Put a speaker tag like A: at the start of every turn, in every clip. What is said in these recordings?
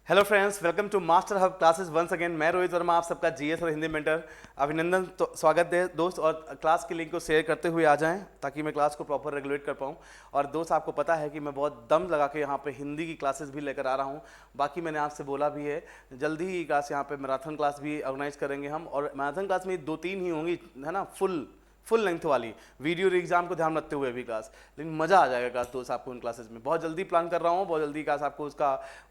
A: Hello friends, welcome to master hub classes once again. मैं रोहित वर्मा, आप सबका जीएस और हिंदी मेंटर अभिनंदन। तो स्वागत दे दोस्त, और क्लास की लिंक को शेयर करते हुए आ जाएं ताकि मैं क्लास को प्रॉपर रेगुलेट कर पाऊँ। और दोस्त, आपको पता है कि मैं बहुत दम लगा के यहाँ पे हिंदी की क्लासेस भी लेकर आ रहा हूँ। बाकी मैंने आपसे बोला भी है, जल्दी ही क्लास यहाँ पे मैराथन क्लास भी ऑर्गेनाइज करेंगे हम। और मैराथन क्लास में 2-3 ही होंगी, है ना, फुल लेंथ वाली वीडियो एग्जाम को ध्यान रखते हुए भी क्लास। लेकिन मज़ा आ जाएगा क्लास दोस्त आपको उन क्लासेस में। बहुत जल्दी प्लान कर रहा हूँ, बहुत जल्दी क्लास आपको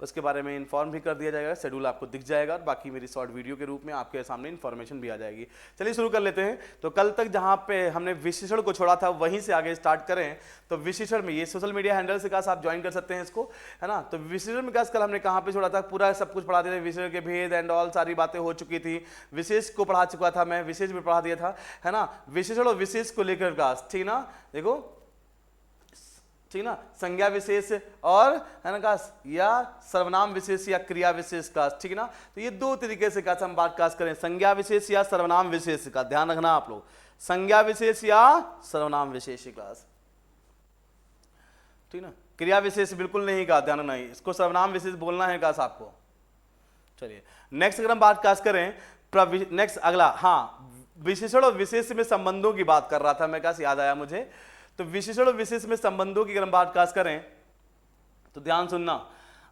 A: उसके बारे में इन्फॉर्म भी कर दिया जाएगा। शेड्यूल आपको दिख जाएगा और बाकी मेरी शॉर्ट वीडियो के रूप में आपके सामने इन्फॉर्मेशन भी आ जाएगी। चलिए शुरू कर लेते हैं। तो कल तक जहाँ पे हमने विशेषण को छोड़ा था वहीं से आगे स्टार्ट करें। तो विशेषण में ये सोशल मीडिया हैंडल से क्लास आप ज्वाइन कर सकते हैं इसको, है ना। तो विशेषण में क्लास कल हमने कहाँ पे छोड़ा था, पूरा सब कुछ पढ़ा दिया था। विशेषण के भेद एंड ऑल सारी बातें हो चुकी थी। विशेष को पढ़ा चुका था मैं, विशेष भी पढ़ा दिया था, है ना। विशेषण और विशेष को लेकर क्लास, ठीक ना। देखो, ठीक ना, संज्ञा विशेष और, है ना क्लास, या सर्वनाम विशेष या क्रिया विशेष क्लास, ठीक ना। तो ये दो तरीके से क्लास हम बात क्लास करें, संज्ञा विशेष या सर्वनाम विशेष का ध्यान रखना आप लोग। संज्ञा विशेष या सर्वनाम विशेष क्लास, ठीक ना। क्रिया विशेष बिल्कुल नहीं का ध्यान रखना, इसको सर्वनाम विशेष बोलना है क्लास आपको। चलिए नेक्स्ट अगर हम बात क्लास करें, नेक्स्ट अगला, हाँ, विशेषण और विशेष में संबंधों की बात कर रहा था मैं, क्लास याद आया मुझे। तो विशेषण और विशेष में संबंधों की अगर हम बात क्लास करें तो ध्यान सुनना।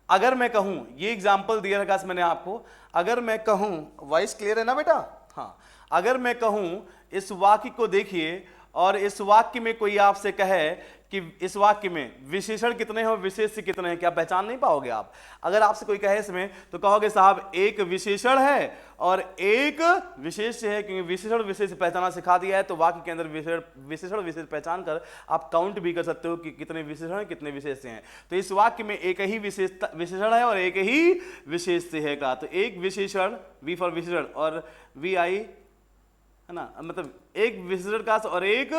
A: अगर मैं कहूं, ये एग्जांपल दिया है क्लास मैंने आपको, अगर मैं कहूं, वॉइस क्लियर है ना बेटा, हाँ, अगर मैं कहूं इस वाक्य को देखिए और इस वाक्य में कोई आपसे कहे कि इस वाक्य में विशेषण कितने हैं और विशेष कितने हैं, क्या पहचान नहीं पाओगे आप। अगर आपसे कोई कहे इसमें तो कहोगे साहब एक विशेषण है और एक विशेष है, क्योंकि विशेषण विशेष पहचाना सिखा दिया है। तो वाक्य के अंदर विशेषण विशेष पहचान कर आप काउंट भी कर सकते हो कि कितने विशेषण हैं कितने विशेष हैं। तो इस वाक्य में एक ही विशेषण है और एक ही विशेष है का। तो एक विशेषण, वी फॉर विशेषण और वी आई, है ना, मतलब एक विशेषण क्लास और एक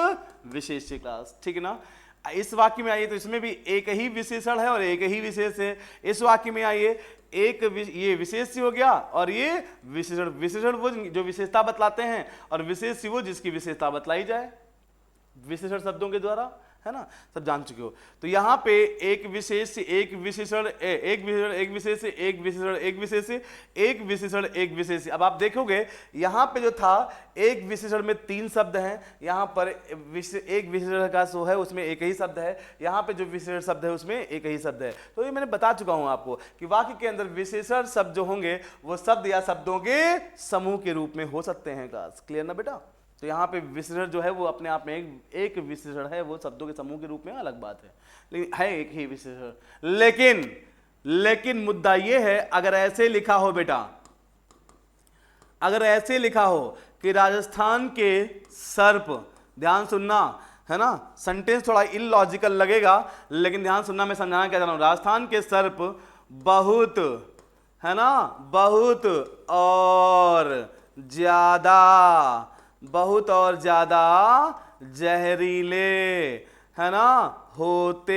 A: विशेष क्लास, ठीक है ना। इस वाक्य में आइए तो इसमें भी एक ही विशेषण है और एक ही विशेष है। इस वाक्य में आइए, ये विशेष हो गया और ये विशेषण। विशेषण वो जो विशेषता बतलाते हैं और विशेष वो जिसकी विशेषता बतलाई जाए विशेषण शब्दों के द्वारा, है ना, सब जान चुके हो। तो यहाँ पे एक विशेष, एक विशेषण, एक विशेषण, एक विशेष, एक विशेषण, एक विशेष, एक विशेषण, एक विशेष। अब आप देखोगे यहाँ पे जो था एक विशेषण में 3 शब्द हैं, यहाँ पर एक विशेषण का सो है उसमें एक ही शब्द है, यहाँ पे जो विशेषण शब्द है उसमें एक ही शब्द है। तो ये मैंने बता चुका हूँ आपको कि वाक्य के अंदर विशेषण शब्द जो होंगे वो शब्द या शब्दों के समूह के रूप में हो सकते हैं। क्लास क्लियर ना बेटा। तो यहाँ पे विशेषण जो है वो अपने आप में एक विशेषण है, वो शब्दों के समूह के रूप में अलग बात है, लेकिन है एक ही विशेषण। लेकिन मुद्दा ये है, अगर ऐसे लिखा हो बेटा, अगर ऐसे लिखा हो कि राजस्थान के सर्प, ध्यान सुनना, है ना, सेंटेंस थोड़ा इलॉजिकल लगेगा लेकिन ध्यान सुनना, मैं समझाना क्या चाह रहा हूं। राजस्थान के सर्प बहुत, है ना, बहुत और ज्यादा, बहुत और ज्यादा जहरीले, है ना, होते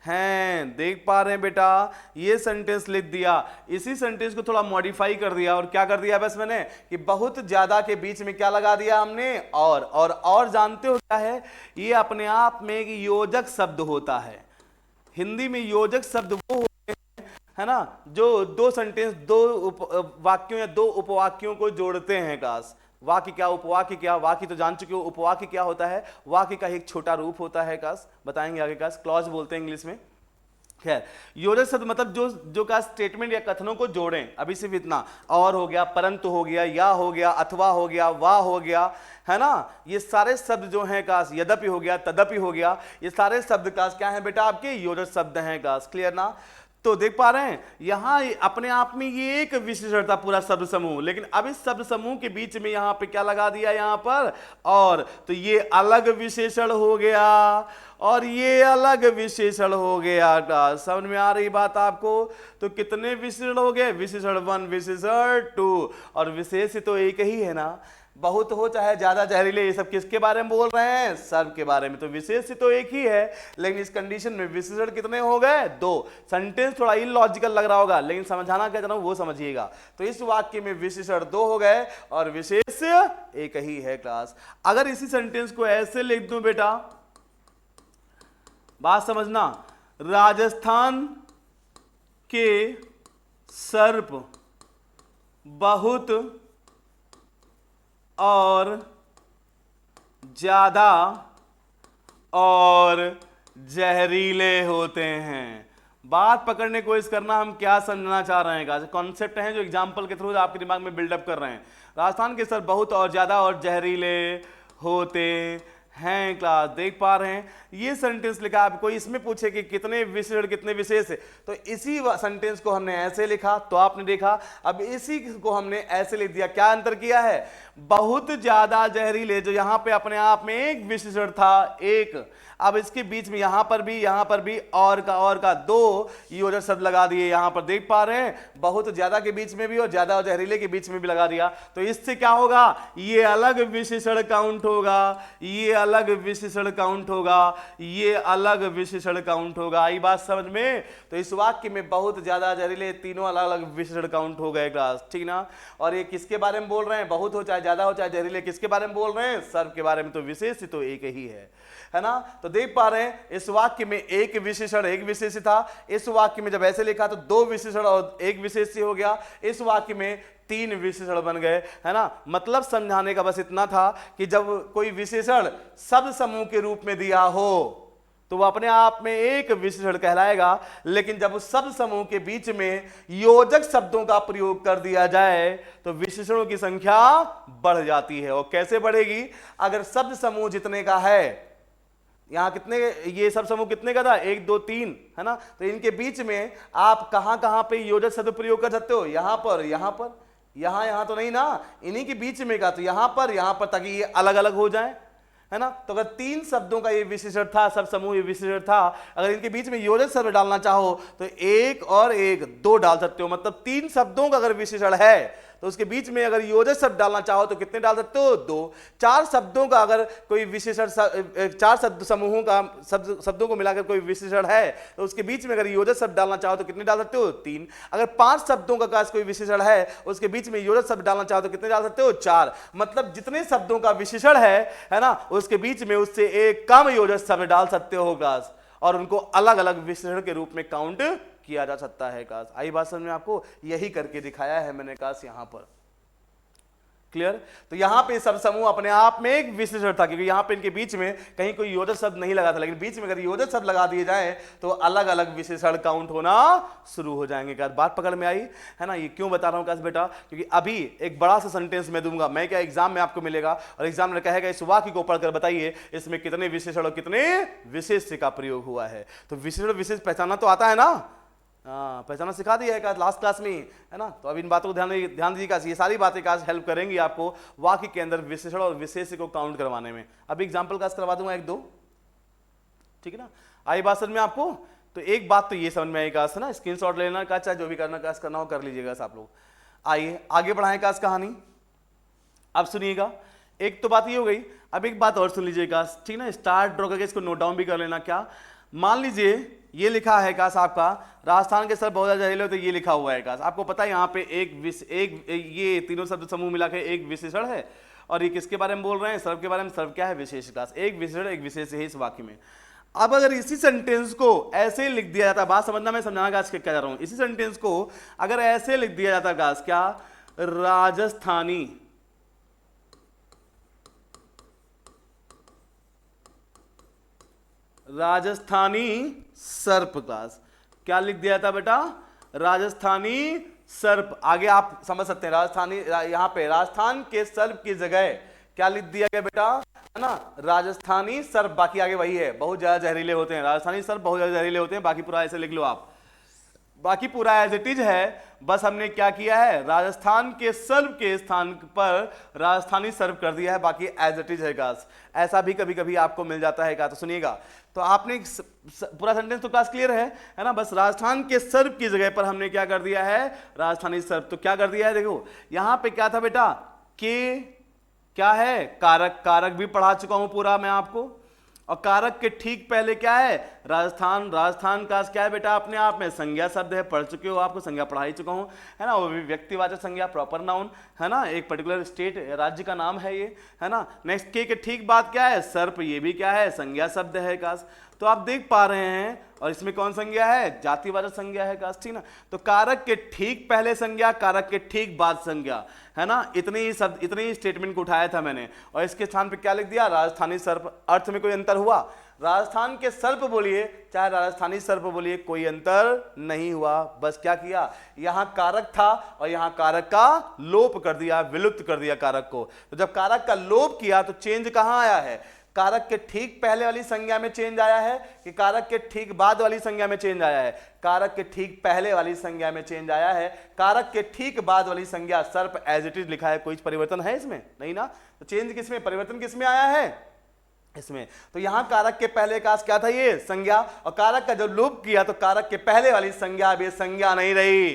A: हैं। देख पा रहे हैं बेटा, ये सेंटेंस लिख दिया, इसी सेंटेंस को थोड़ा मॉडिफाई कर दिया और क्या कर दिया बस मैंने कि बहुत ज्यादा के बीच में क्या लगा दिया हमने, और जानते हो क्या है, ये अपने आप में एक योजक शब्द होता है। हिंदी में योजक शब्द वो होते हैं, है ना, जो दो सेंटेंस, दो वाक्यों या दो उपवाक्यों को जोड़ते हैं। क्लास वाक्य क्या, उपवाक्य क्या, वाक्य तो जान चुके हो, उपवाक्य क्या होता है, वाक्य का एक छोटा रूप होता है। क्लास बताएंगे आगे, क्लास क्लॉज बोलते हैं इंग्लिश में। खैर, योजक शब्द मतलब जो का स्टेटमेंट या कथनों को जोड़ें। अभी सिर्फ इतना, और हो गया, परंतु हो गया, या हो गया, अथवा हो गया, वाह हो गया, है ना, ये सारे शब्द जो हैं क्लास, यद्यपि हो गया, तदपि हो गया, ये सारे शब्द क्लास क्या है बेटा, आपके योजक शब्द हैं। क्लास क्लियर ना। तो देख पा रहे हैं यहां अपने आप में ये एक विशेषण था पूरा शब्द समूह, लेकिन अब इस शब्द समूह के बीच में यहां पे क्या लगा दिया, यहां पर और, तो ये अलग विशेषण हो गया और ये अलग विशेषण हो गया। समझ में आ रही बात आपको। तो कितने विशेषण हो गए, विशेषण 1, विशेषण 2, और विशेष तो एक ही है ना, बहुत हो चाहे ज्यादा जहरीले, ये सब किसके बारे में बोल रहे हैं, सर्प के बारे में। तो विशेष तो एक ही है, लेकिन इस कंडीशन में विशेषण कितने हो गए, 2। सेंटेंस थोड़ा इलॉजिकल लग रहा होगा लेकिन समझाना क्या चाह रहा हूं वो समझिएगा। तो इस वाक्य में विशेषण 2 हो गए और विशेष एक ही है। क्लास अगर इसी सेंटेंस को ऐसे लिख दूं बेटा, बात समझना, राजस्थान के सर्प बहुत और ज्यादा और जहरीले होते हैं। बात पकड़ने की कोशिश करना, हम क्या समझना चाह रहे हैं, कॉन्सेप्ट है जो एग्जाम्पल के थ्रू आपके दिमाग में बिल्डअप कर रहे हैं। राजस्थान के सर्प बहुत और ज्यादा और जहरीले होते हैं। क्लास देख पा रहे हैं, ये सेंटेंस लिखा। आप कोई इसमें पूछे कि कितने विशेषण कितने विशेष है, तो इसी सेंटेंस को हमने ऐसे लिखा तो आपने देखा। अब इसी को हमने ऐसे लिख दिया। क्या अंतर किया है? बहुत ज्यादा जहरीले, जो यहां पे अपने आप में एक विशेषण था, एक, अब इसके बीच में यहां पर भी और का दो योजक शब्द लगा दिए। यहां पर देख पा रहे हैं, बहुत ज्यादा के बीच में भी और ज्यादा और जहरीले के बीच में भी लगा दिया। तो इससे क्या होगा? ये अलग विशेषण काउंट होगा, ये अलग विशेषण काउंट होगा, ये अलग विशेषण काउंट होगा। आई बात समझ में? तो इस वाक्य में बहुत ज्यादा जहरीले तीनों अलग अलग विशेषण काउंट हो गए क्लास, ठीक ना। और ये किसके बारे में बोल रहे हैं? बहुत हो चाहे ज्यादा हो चाहे जहरीले, किसके बारे में बोल रहे हैं? सर्प के बारे में। तो विशेष तो एक ही है ना। तो देख पा रहे हैं, इस वाक्य में एक विशेषण एक विशेष था। इस वाक्य में जब ऐसे लिखा तो दो विशेषण और एक विशेष हो गया। इस वाक्य में तीन विशेषण बन गए, है ना। मतलब समझाने का बस इतना था कि जब कोई विशेषण शब्द समूह के रूप में दिया हो तो वह अपने आप में एक विशेषण कहलाएगा, लेकिन जब उस शब्द समूह के बीच में योजक शब्दों का प्रयोग कर दिया जाए तो विशेषणों की संख्या बढ़ जाती है। और कैसे बढ़ेगी? अगर शब्द समूह जितने का है, यहां कितने, ये सब समूह कितने का था? 1 2 3, है ना। तो इनके बीच में आप कहां कहां पे योजक शब्द प्रयोग कर सकते हो? यहां पर, यहां तो नहीं ना, इन्हीं के बीच में का। तो यहां पर, ताकि ये अलग अलग हो जाए, है ना। तो अगर तीन शब्दों का ये विशेषण था, सब समूह ये विशेषण था, अगर इनके बीच में योजक शब्द डालना चाहो तो एक और एक दो डाल सकते हो। मतलब तीन शब्दों का अगर विशेषण है तो उसके बीच में अगर योजक शब्द डालना चाहो तो कितने डाल सकते हो? दो। चार शब्दों का अगर कोई विशेषण, चार शब्द समूहों का शब्दों को मिलाकर कोई विशेषण है तो उसके बीच में अगर योजक शब्द डालना चाहो तो कितने डाल सकते हो? तीन। अगर पांच शब्दों का कोई विशेषण है उसके बीच में योजक शब्द डालना चाहो तो कितने डाल सकते हो? चार। मतलब जितने शब्दों का विशेषण है ना, उसके बीच में उससे एक कम योजक शब्द डाल सकते हो क्लास, और उनको अलग अलग विशेषण के रूप में काउंट किया जा सकता है क्लास। आई बात समझ में आपको? यही करके दिखाया है मैंने क्लास यहां पर। क्लियर? तो यहां पे सब समूह अपने आप में एक विशेषण था, क्योंकि यहां पे इनके बीच में कहीं कोई योजक शब्द नहीं लगा था, लेकिन बीच में अगर योजक शब्द लगा दिए जाए तो अलग अलग विशेषण काउंट होना शुरू हो जाएंगे। क्या बात पकड़ में आई? है ना। ये क्यों बता रहा हूं क्लास बेटा? क्योंकि अभी एक बड़ा सा सेंटेंस मैं दूंगा, मैं क्या एग्जाम में आपको मिलेगा और एग्जाम में कहेगा इस वाक्य को पढ़कर बताइए इसमें कितने विशेषण और कितने विशेष का प्रयोग हुआ है। तो विशेषण विशेष पहचानना तो आता है ना, पहचाना सिखा दिया है लास्ट क्लास में, है ना। तो अब इन बातों को ध्यान दीजिएगा, ये सारी बातें काश हेल्प करेंगी आपको वाक्य के अंदर विशेषण और विशेष को काउंट करवाने में। अभी एग्जांपल काश करवा दूंगा एक दो, ठीक है ना। आई बात समझ में आपको? तो एक बात तो ये समझ में आई काश, है ना। स्क्रीनशॉट लेना का, चाहे जो भी करना काश करना हो कर लीजिएगा आप लोग। आइए आगे बढ़ाएं काश कहानी। अब सुनिएगा, एक तो बात ये हो गई, अब एक बात और सुन लीजिएगा, ठीक ना। स्टार्ट ड्रॉ करके इसको नोट डाउन भी कर लेना। क्या? मान लीजिए ये लिखा है काश आपका राजस्थान के सर्प बहुत ज्यादा जहरीले होते, ये लिखा हुआ है काश। आपको पता है यहाँ पे एक ये तीनों शब्द समूह मिला के एक विशेषण है, और ये किसके बारे में बोल रहे हैं? सर्प के बारे में। सर्प क्या है? विशेष क्लास। एक विशेषण एक विशेष है इस वाक्य में। अब अगर इसी सेंटेंस को ऐसे लिख दिया जाता, बात समझना, मैं समझाना काश क्या जा रहा हूं। इसी सेंटेंस को अगर ऐसे लिख दिया जाता काश, क्या? राजस्थानी सर्प क्लास। क्या लिख दिया था बेटा? राजस्थानी सर्प। आगे आप समझ सकते हैं, राजस्थानी, यहां पे राजस्थान के सर्प की जगह क्या लिख दिया गया बेटा? है ना, राजस्थानी सर्प। बाकी आगे वही है, बहुत ज्यादा जहरीले होते हैं। राजस्थानी सर्प बहुत ज्यादा जहरीले होते हैं, बाकी पूरा ऐसे लिख लो आप। बाकी पूरा एज इट इज है, बस हमने क्या किया है, राजस्थान के सर्प के स्थान पर राजस्थानी सर्प कर दिया है, बाकी एज इट इज है क्लास। ऐसा भी कभी कभी आपको मिल जाता है क्या? तो सुनिएगा, तो आपने पूरा सेंटेंस तो क्लास क्लियर है ना। बस राजस्थान के सर्प की जगह पर हमने क्या कर दिया है? राजस्थानी सर्प। तो क्या कर दिया है? देखो यहां पे क्या था बेटा? के क्या है? कारक। कारक भी पढ़ा चुका हूं पूरा मैं आपको, और कारक के ठीक पहले क्या है? राजस्थान, राजस्थान का क्या है बेटा अपने आप में संज्ञा शब्द है, पढ़ चुके हो, आपको संज्ञा पढ़ा ही चुका हूं, है ना, वो भी व्यक्तिवाचक संज्ञा, प्रॉपर नाउन, है ना, एक पर्टिकुलर स्टेट राज्य का नाम है ये, है ना। नेक्स्ट के ठीक बात क्या है, सर्प, ये भी क्या है, संज्ञा शब्द है काश। तो आप देख पा रहे हैं, और इसमें कौन संज्ञा है, जातिवाचक संज्ञा है काश, ठीक ना। तो कारक के ठीक पहले संज्ञा, कारक के ठीक बाद संज्ञा, है ना, इतने ही शब्द, इतने ही स्टेटमेंट को उठाया था मैंने, और इसके स्थान पे क्या लिख दिया, राजस्थानी सर्प। अर्थ में कोई अंतर हुआ, राजस्थान के सर्प बोलिए चाहे राजस्थानी सर्प बोलिए, कोई अंतर नहीं हुआ। बस क्या किया, यहां कारक था और यहां कारक का लोप कर दिया, विलुप्त कर दिया कारक को। तो जब कारक का लोप किया तो चेंज कहां आया है, कारक के ठीक पहले वाली संज्ञा में चेंज आया है कि कारक के ठीक बाद वाली संज्ञा में चेंज आया है, कारक के ठीक पहले वाली संज्ञा में चेंज आया है। कारक के ठीक बाद वाली संज्ञा सर्प एज इट इज लिखा है, कोई परिवर्तन है इसमें नहीं ना। तो चेंज किसमें, परिवर्तन किसमें आया है, इसमें। तो यहां कारक के पहले का क्या था, ये संज्ञा, और कारक का जब लोप किया तो कारक के पहले वाली संज्ञा अब ये संज्ञा नहीं रही,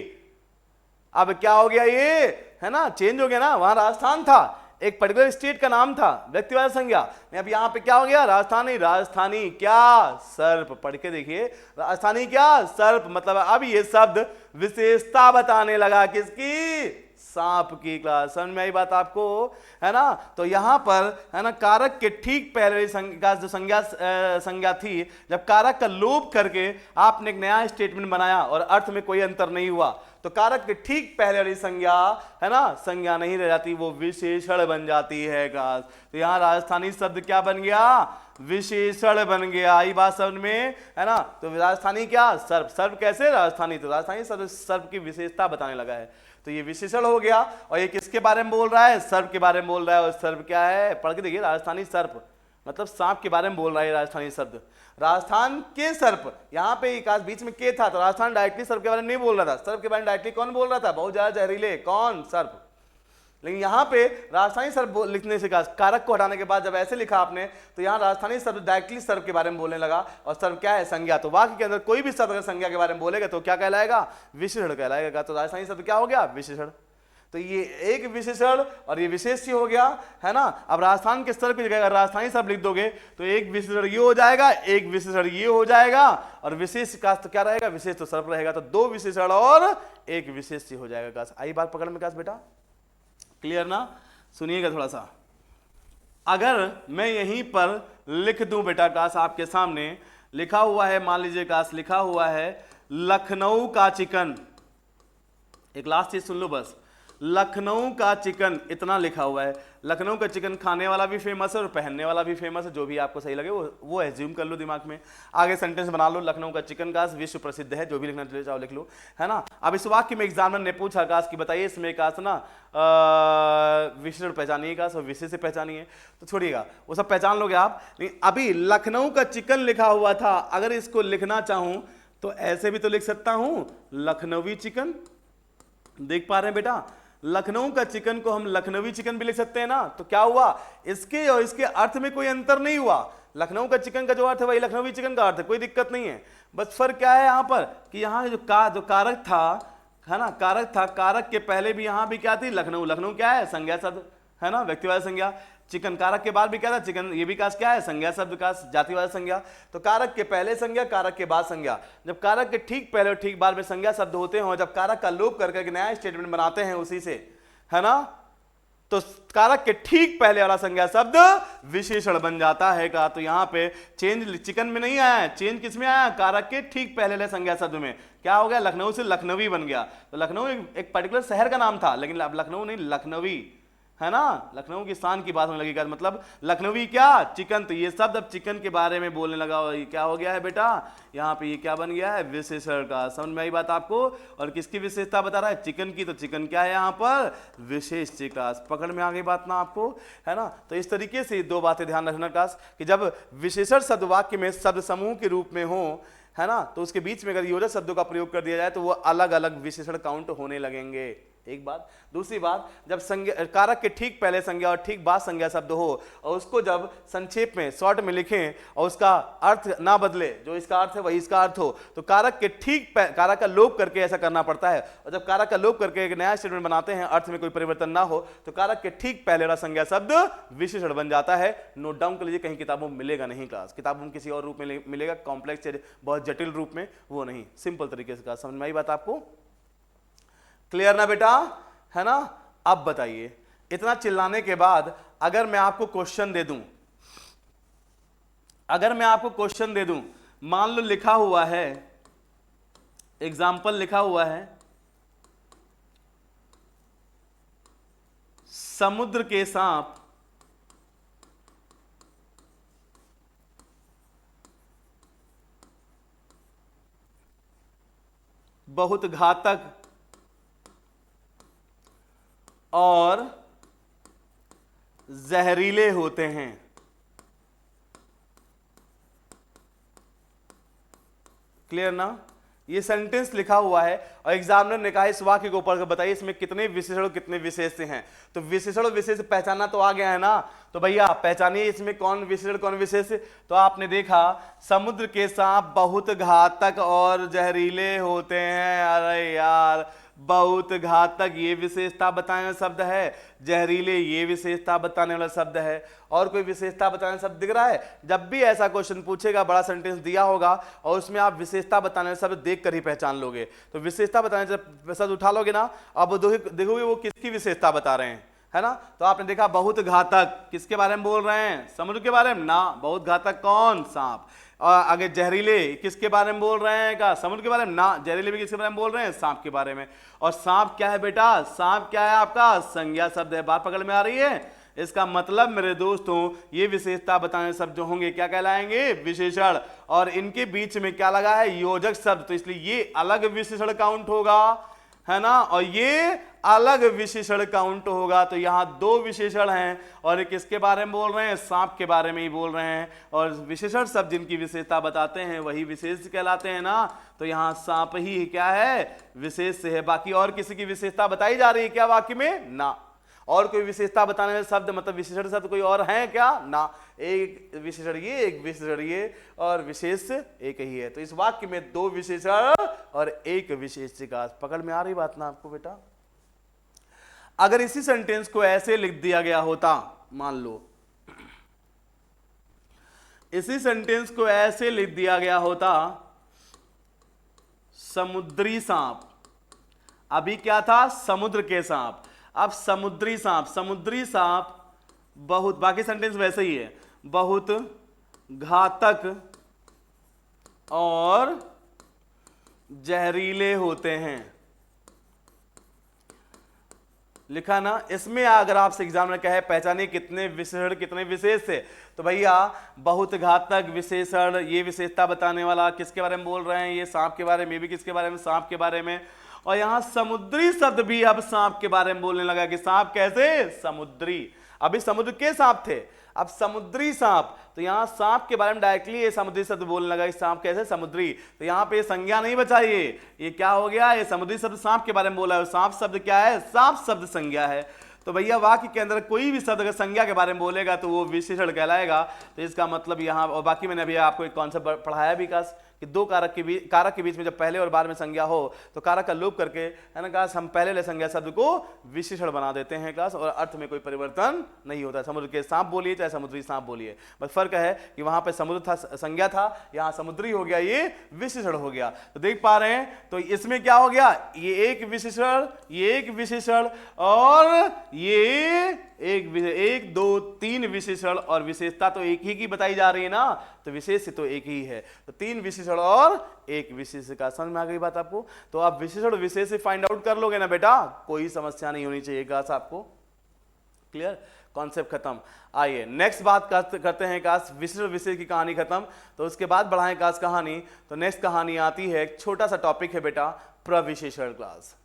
A: अब क्या हो गया ये, है ना, चेंज हो गया ना। वहां राजस्थान था, एक पर्टिकुलर स्टेट का नाम था, व्यक्तिवाचक संज्ञा, अब यहां पे क्या हो गया, राजस्थानी, राजस्थानी क्या सर्प, पढ़ के देखिए, राजस्थानी क्या सर्प, मतलब अब ये शब्द विशेषता बताने लगा, किसकी, सांप की। क्लास समझ में आई बात आपको, है ना। तो यहां पर, है ना, कारक के ठीक पहले जो संज्ञा थी, जब कारक का लोप करके आपने एक नया स्टेटमेंट बनाया और अर्थ में कोई अंतर नहीं हुआ, तो कारक के ठीक पहले वाली संज्ञा, है ना, संज्ञा नहीं रह जाती, वो विशेषण बन जाती है। क्लास तो यहां राजस्थानी शब्द क्या बन गया, विशेषण बन गया। आई बात समझ में, है ना। तो राजस्थानी क्या, सर्प, सर्प कैसे, राजस्थानी, तो राजस्थानी शब्द सर्प की विशेषता बताने लगा है, तो ये विशेषण हो गया। और ये किसके बारे में बोल रहा है, सर्प के बारे में बोल रहा है। और सर्प क्या है, पढ़ के देखिए, राजस्थानी सर्प मतलब सांप के बारे में बोल रहा है राजस्थानी शब्द। राजस्थान के सर्प, यहाँ पे एक आज बीच में के था, तो राजस्थान डायरेक्टली सर्प के बारे में नहीं बोल रहा था। सर्प के बारे में डायरेक्टली कौन बोल रहा था, बहुत ज्यादा जहरीले, कौन, सर्प। लेकिन यहाँ पे राजस्थानी सर्प लिखने से कारक को हटाने के बाद जब ऐसे लिखा आपने, तो यहाँ राजस्थानी सर्प डायरेक्टली सर्प के बारे में बोलने लगा। और सर्प क्या है, संज्ञा। तो वाक्य के अंदर कोई भी शब्द अगर संज्ञा के बारे में बोलेगा तो क्या कहलाएगा, विशेषण कहलाएगा। तो राजस्थानी शब्द क्या हो गया, विशेषण। तो ये एक विशेषण और ये विशेष हो गया, है ना। अब राजस्थान के सर्प की जगह अगर राजस्थानी सर्प लिख दोगे तो एक विशेषण ये हो जाएगा, एक विशेषण ये हो जाएगा, और विशेष का तो क्या रहेगा, विशेष तो सर्प रहेगा। तो दो विशेषण और एक विशेष हो जाएगा। काश आई बात पकड़ में, काश बेटा क्लियर ना। सुनिएगा थोड़ा सा, अगर मैं यहीं पर लिख दूं बेटा, काश आपके सामने लिखा हुआ है, मान लीजिए काश लिखा हुआ है लखनऊ का चिकन, एक लास्ट चीज सुन लो बस, लखनऊ का चिकन इतना लिखा हुआ है। लखनऊ का चिकन खाने वाला भी फेमस है और पहनने वाला भी फेमस है, जो भी आपको सही लगे वो एज्यूम कर लो दिमाग में, आगे सेंटेंस बना लो। लखनऊ का चिकन काश विश्व प्रसिद्ध है, जो भी लिखना चाहो लिख लो, है ना। अब इस वाक्य में एग्जामिनर ने पूछा काश कि बताइए इसमें काश ना विशेषण पहचानिए काश और विशेष से पहचानिए, तो छोड़िएगा वो सब पहचान लोगे आप। लेकिन अभी लखनऊ का चिकन लिखा हुआ था, अगर इसको लिखना चाहूं तो ऐसे भी तो लिख सकता हूं, लखनवी चिकन। देख पा रहे हैं बेटा, लखनऊ का चिकन को हम लखनवी चिकन भी लिख सकते हैं ना। तो क्या हुआ, इसके और इसके अर्थ में कोई अंतर नहीं हुआ। लखनऊ का चिकन का जो अर्थ है वही लखनवी चिकन का अर्थ है, कोई दिक्कत नहीं है। बस फर्क क्या है यहाँ पर कि यहाँ जो कारक था, है ना, कारक था, कारक के पहले भी यहाँ भी क्या थी, लखनऊ। लखनऊ क्या है, संज्ञा शब्द, है ना, व्यक्तिवाचक संज्ञा। चिकन कारक के बाद भी क्या था, चिकन, ये भी काश क्या है, संज्ञा शब्द का, जातिवाचक संज्ञा। तो कारक के पहले संज्ञा, कारक के बाद संज्ञा। जब कारक के ठीक पहले और ठीक बाद में संज्ञा शब्द होते हैं, और जब कारक का लोप करके नया स्टेटमेंट बनाते हैं उसी से, है ना, तो कारक के ठीक पहले वाला संज्ञा शब्द विशेषण बन जाता है का। तो यहां पे चेंज चिकन में नहीं आया है, चेंज किस में आया, कारक के ठीक पहले वाले संज्ञा शब्द में। क्या हो गया, लखनऊ से लखनवी बन गया। तो लखनऊ एक पर्टिकुलर शहर का नाम था, लेकिन अब लखनऊ नहीं, लखनवी, है ना, लखनऊ की शान की बात होने लगी। मतलब लखनवी क्या, चिकन। तो ये शब्द अब चिकन के बारे में बोलने लगा, और ये क्या हो गया है बेटा, यहाँ पे ये क्या बन गया है, विशेषण का। समझ में आई बात आपको। और किसकी विशेषता बता रहा है, चिकन की। तो चिकन क्या है यहाँ पर, विशेष चिकास। पकड़ में आ गई बात ना आपको, है ना। तो इस तरीके से दो बातें ध्यान रखना काश, कि जब विशेषण शब्द वाक्य में शब्द समूह के रूप में हो, है ना, तो उसके बीच में अगर योजक शब्दों का प्रयोग कर दिया जाए तो वो अलग अलग विशेषण काउंट होने लगेंगे। एक बात। दूसरी बात, जब संज्ञा कारक के ठीक पहले संज्ञा और ठीक बाद संज्ञा शब्द हो और उसको जब संक्षेप में शॉर्ट में लिखें और उसका अर्थ ना बदले, जो इसका अर्थ है वही इसका अर्थ हो, तो कारक के ठीक कारक का लोप करके ऐसा करना पड़ता है। और जब कारक का लोप करके एक नया स्टेटमेंट बनाते हैं, अर्थ में कोई परिवर्तन ना हो, तो कारक के ठीक पहले वाला संज्ञा शब्द विशेषण बन जाता है। नोट डाउन कर लीजिए, कहीं किताबों में मिलेगा नहीं क्लास, किताबों में किसी और रूप में मिलेगा, कॉम्प्लेक्स बहुत जटिल रूप में, वो नहीं, सिंपल तरीके से। समझ में आई बात आपको? क्लियर ना बेटा, है ना? अब बताइए, इतना चिल्लाने के बाद अगर मैं आपको क्वेश्चन दे दूं, मान लो लिखा हुआ है, एग्जाम्पल लिखा हुआ है, समुद्र के सांप बहुत घातक और जहरीले होते हैं। क्लियर ना? ये सेंटेंस लिखा हुआ है और एग्जामिनर ने कहा इस वाक्य को पढ़कर बताइए इसमें कितने विशेषण और कितने विशेष हैं। तो विशेषण और विशेष पहचानना तो आ गया है ना, तो भैया पहचानिए इसमें कौन विशेषण कौन विशेष। तो आपने देखा समुद्र के सांप बहुत घातक और जहरीले होते हैं। अरे यार, बहुत घातक ये विशेषता बताने वाला शब्द है, जहरीले ये विशेषता बताने वाला शब्द है, और कोई विशेषता बताने शब्द दिख रहा है? जब भी ऐसा क्वेश्चन पूछेगा, बड़ा सेंटेंस दिया होगा और उसमें आप विशेषता बताने वाला शब्द देख कर ही पहचान लोगे। तो विशेषता बताने जब शब्द उठा लोगे ना, अब देखोगे वो किसकी विशेषता बता रहे हैं, है ना? तो आपने देखा बहुत घातक, किसके बारे में बोल रहे हैं? समुद्र के बारे में ना। बहुत घातक कौन? सांप। और आगे जहरीले किसके बारे में बोल रहे हैं? का समुद्र के बारे में ना। जहरीले भी किसके बारे में बोल रहे हैं? सांप के बारे में। और सांप क्या है बेटा? सांप क्या है आपका? संज्ञा शब्द है। बात पकड़ में आ रही है? इसका मतलब मेरे दोस्तों, ये विशेषता बताने शब्द जो होंगे क्या कहलाएंगे? विशेषण। और इनके बीच में क्या लगा है? योजक शब्द, तो इसलिए ये अलग विशेषण काउंट होगा, है ना? और ये अलग विशेषण काउंट होगा। तो यहां दो विशेषण हैं और किसके बारे में बोल रहे हैं? सांप के बारे में ही बोल रहे हैं। और विशेषण शब्द जिनकी विशेषता बताते हैं वही विशेष कहलाते हैं ना। तो यहां सांप ही क्या है? विशेष है। बाकी और किसी की विशेषता बताई जा रही है क्या वाक्य में? ना। और कोई विशेषता बताने वाले शब्द मतलब विशेषण शब्द कोई और है क्या? ना। एक विशेषण ये, एक विशेषण ये, और विशेष एक ही है। तो इस वाक्य में दो विशेषण और एक विशेषिका। पकड़ में आ रही बात ना आपको बेटा? अगर इसी सेंटेंस को ऐसे लिख दिया गया होता, मान लो इसी सेंटेंस को ऐसे लिख दिया गया होता, समुद्री सांप। अभी क्या था? समुद्र के सांप। अब समुद्री सांप। समुद्री सांप बहुत, बाकी सेंटेंस वैसे ही है, बहुत घातक और जहरीले होते हैं। लिखा ना? इसमें अगर आपसे एग्जाम में कहे पहचानिए कितने विशेषण कितने विशेष थे, तो भैया बहुत घातक विशेषण, ये विशेषता बताने वाला किसके बारे में बोल रहे हैं? ये सांप के बारे में। भी किसके बारे में? सांप के बारे में। और यहां समुद्री शब्द भी अब सांप के बारे में बोलने लगा कि सांप कैसे? समुद्री। अभी समुद्र के सांप थे, अब समुद्री सांप। तो यहां सांप के बारे में डायरेक्टली ये समुद्री शब्द बोलने लगा कि सांप कैसे? समुद्री। तो यहां पे संज्ञा नहीं बचाइए, ये क्या हो गया? ये समुद्री शब्द सांप के बारे में बोला है। सांप शब्द क्या है? सांप शब्द संज्ञा है। तो भैया वाक्य के अंदर कोई भी शब्द अगर संज्ञा के बारे में बोलेगा तो वो विशेषण कहलाएगा। तो इसका मतलब यहाँ, और बाकी मैंने अभी आपको एक कॉन्सेप्ट पढ़ाया भी कि दो कारक के बीच में जब पहले और बाद में संज्ञा हो तो कारक का लोप करके, है ना क्लास, हम पहले ले संज्ञा शब्द को विशेषण बना देते हैं क्लास, और अर्थ में कोई परिवर्तन नहीं होता। समुद्र के सांप बोलिए चाहे समुद्री सांप बोलिए, बस फर्क है कि वहां पे समुद्र था, संज्ञा था, यहाँ समुद्री हो गया, ये विशेषण हो गया। तो देख पा रहे हैं? तो इसमें क्या हो गया? ये एक विशेषण, ये एक विशेषण, और ये एक दो तीन विशेषण, और विशेषता तो एक ही की बताई जा रही है ना, तो विशेष तो एक ही है। तो तीन विशेषण और एक विशेष का। समझ में आ गई बात आपको? तो आप विशेषण और विशेष से फाइंड आउट कर लोगे ना बेटा, कोई समस्या नहीं होनी चाहिए काश आपको। क्लियर? कॉन्सेप्ट खत्म। आइए नेक्स्ट बात करते हैं काश, विशेषण विशेष की कहानी खत्म। तो उसके बाद बढ़ाएं काश कहानी। तो नेक्स्ट कहानी आती है, एक छोटा सा टॉपिक है बेटा, प्रविशेषण क्लास।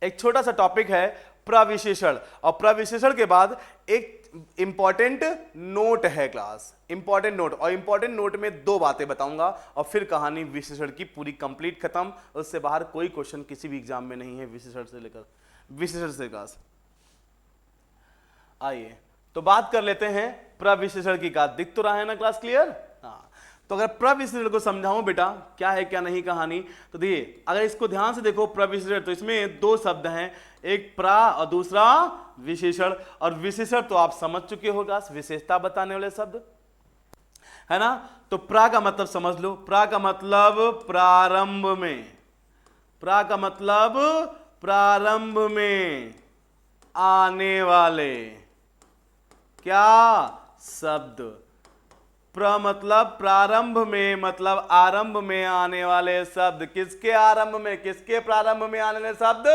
A: एक छोटा सा टॉपिक है प्रविशेषण, और प्रविशेषण के बाद एक इंपॉर्टेंट नोट है क्लास, इंपॉर्टेंट नोट। और इंपॉर्टेंट नोट में दो बातें बताऊंगा और फिर कहानी विशेषण की पूरी कंप्लीट खत्म। उससे बाहर कोई क्वेश्चन किसी भी एग्जाम में नहीं है विशेषण से लेकर। विशेषण से विकास। आइए तो बात कर लेते हैं प्रविशेषण की का। दिख तो रहा है ना क्लास क्लियर? हाँ, तो अगर प्रविशेषण को समझाऊं बेटा क्या है क्या नहीं कहानी, तो देखिए अगर इसको ध्यान से देखो प्रविशेषण, तो इसमें दो शब्द हैं, एक प्रा और दूसरा विशेषण। और विशेषण तो आप समझ चुके हो क्लास, विशेषता बताने वाले शब्द है ना। तो प्रा का मतलब समझ लो, प्रा का मतलब प्रारंभ में, प्रा का मतलब प्रारंभ में आने वाले क्या शब्द। प्र मतलब प्रारंभ में, मतलब आरंभ में आने वाले शब्द। किसके आरंभ में, किसके प्रारंभ में आने वाले शब्द?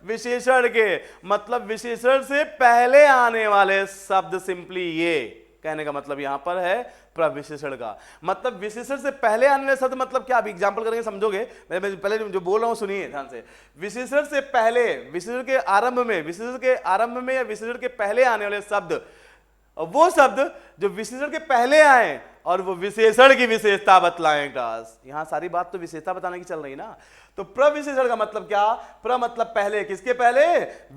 A: विशेषण के, मतलब विशेषण से पहले आने वाले शब्द। सिंपली ये कहने का मतलब यहां पर है प्रविशेषण का मतलब विशेषण से पहले आने वाले शब्द। मतलब क्या, अभी एग्जांपल करेंगे समझोगे। मैं पहले जो बोल रहा हूं सुनिए ध्यान से। विशेषण से पहले, विशेषण के आरंभ में, विशेषण के आरंभ में या विशेषण के पहले आने वाले शब्द, और वो शब्द जो विशेषण के पहले आए और वो विशेषण की विशेषता बतलाएं क्लास। यहां सारी बात तो विशेषता बताने की चल रही ना। तो प्रविशेषण का मतलब क्या? प्र मतलब पहले, किसके पहले?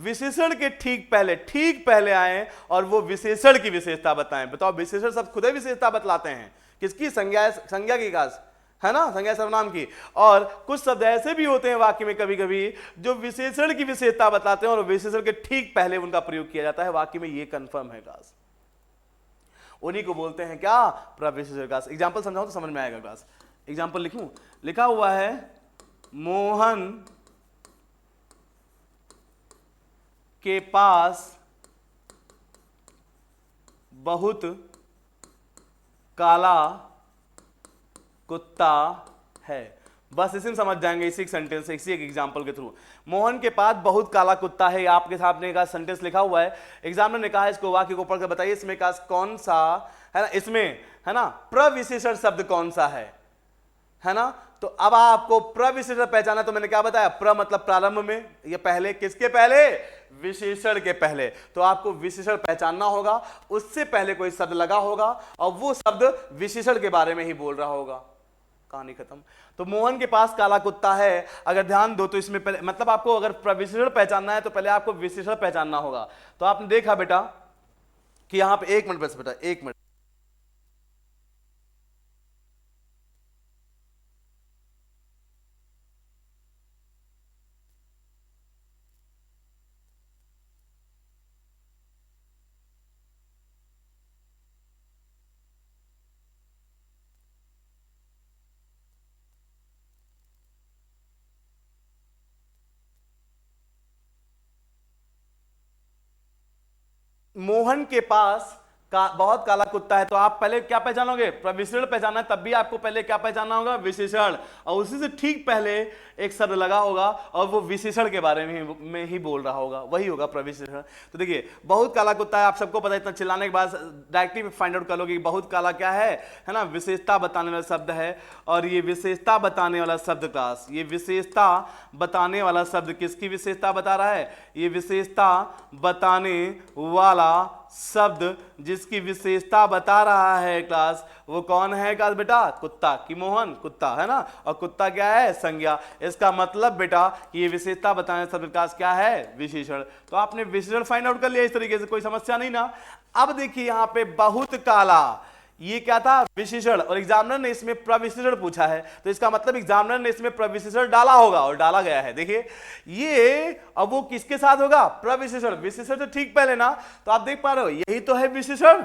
A: विशेषण के ठीक पहले, ठीक पहले आए और वो विशेषण की विशेषता बताएं। बताओ, विशेषण सब खुद ही विशेषता बतलाते हैं। किसकी? संज्ञा, संज्ञा की क्लास है ना, संज्ञा सर्वनाम की। और कुछ शब्द ऐसे भी होते हैं वाक्य में कभी कभी जो विशेषण की विशेषता बताते हैं और विशेषण के ठीक पहले उनका प्रयोग किया जाता है वाक्य में। ये कंफर्म है क्लास, उन्हीं को बोलते हैं क्या? प्रविशेषण क्लास। एग्जांपल समझाऊं तो समझ में आएगा क्लास। एग्जांपल लिखूं, लिखा हुआ है मोहन के पास बहुत काला कुत्ता है। बस इसी में समझ जाएंगे, इसी सेंटेंस से, इसी एक एग्जांपल के थ्रू। मोहन के पास बहुत काला कुत्ता है, आपके सामने का सेंटेंस लिखा हुआ है। एग्जामिनर ने कहा है इसको वाक्य को पढ़कर बताइए इसमें का कौन सा है ना, इसमें है ना प्रविशेषण शब्द कौन सा है ना। तो अब आपको प्रविशेषण पहचाना, तो मैंने क्या बताया? प्र मतलब प्रारंभ में, ये पहले, किसके पहले? विशेषण के पहले। तो आपको विशेषण पहचानना होगा, उससे पहले कोई शब्द लगा होगा और वो शब्द विशेषण के बारे में ही बोल रहा होगा। कहानी खत्म। तो मोहन के पास काला कुत्ता है, अगर ध्यान दो तो इसमें पहले मतलब आपको अगर प्रविशेषण पहचानना है तो पहले आपको विशेषण पहचानना होगा। तो आपने देखा बेटा कि यहां पे, एक मिनट बस बेटा, एक मिनट। मोहन के पास बहुत काला कुत्ता है, तो आप पहले क्या पहचानोगे? प्रविशेषण पहचानना है, तब भी आपको पहले क्या पहचानना होगा? विशेषण। और उसी से ठीक पहले एक शब्द लगा होगा और वो विशेषण के बारे में ही बोल रहा होगा, वही होगा प्रविशेषण। तो देखिए बहुत काला कुत्ता है, आप सबको पता है, इतना चिल्लाने के बाद डायरेक्टली फाइंड आउट कर लोगे बहुत काला क्या है ना, विशेषता बताने वाला शब्द है। और ये विशेषता बताने वाला शब्द क्लास, ये विशेषता बताने वाला शब्द किसकी विशेषता बता रहा है? ये विशेषता बताने वाला शब्द जिसकी विशेषता बता रहा है क्लास, वो कौन है क्लास बेटा? कुत्ता। कि मोहन कुत्ता है ना, और कुत्ता क्या है? संज्ञा। इसका मतलब बेटा कि ये विशेषता बताने शब्द क्लास क्या है? विशेषण। तो आपने विशेषण फाइंड आउट कर लिया इस तरीके से, कोई समस्या नहीं ना। अब देखिए यहां पे बहुत काला, ये क्या था? विशेषण। और एग्जामिनर ने इसमें प्रविशेषण पूछा है, तो इसका मतलब एग्जामिनर ने इसमें प्रविशेषण डाला होगा और डाला गया है। देखिए ये, अब वो किसके साथ होगा? प्रविशेषण। विशेषण तो ठीक पहले ना, तो आप देख पा रहे हो यही तो है विशेषण,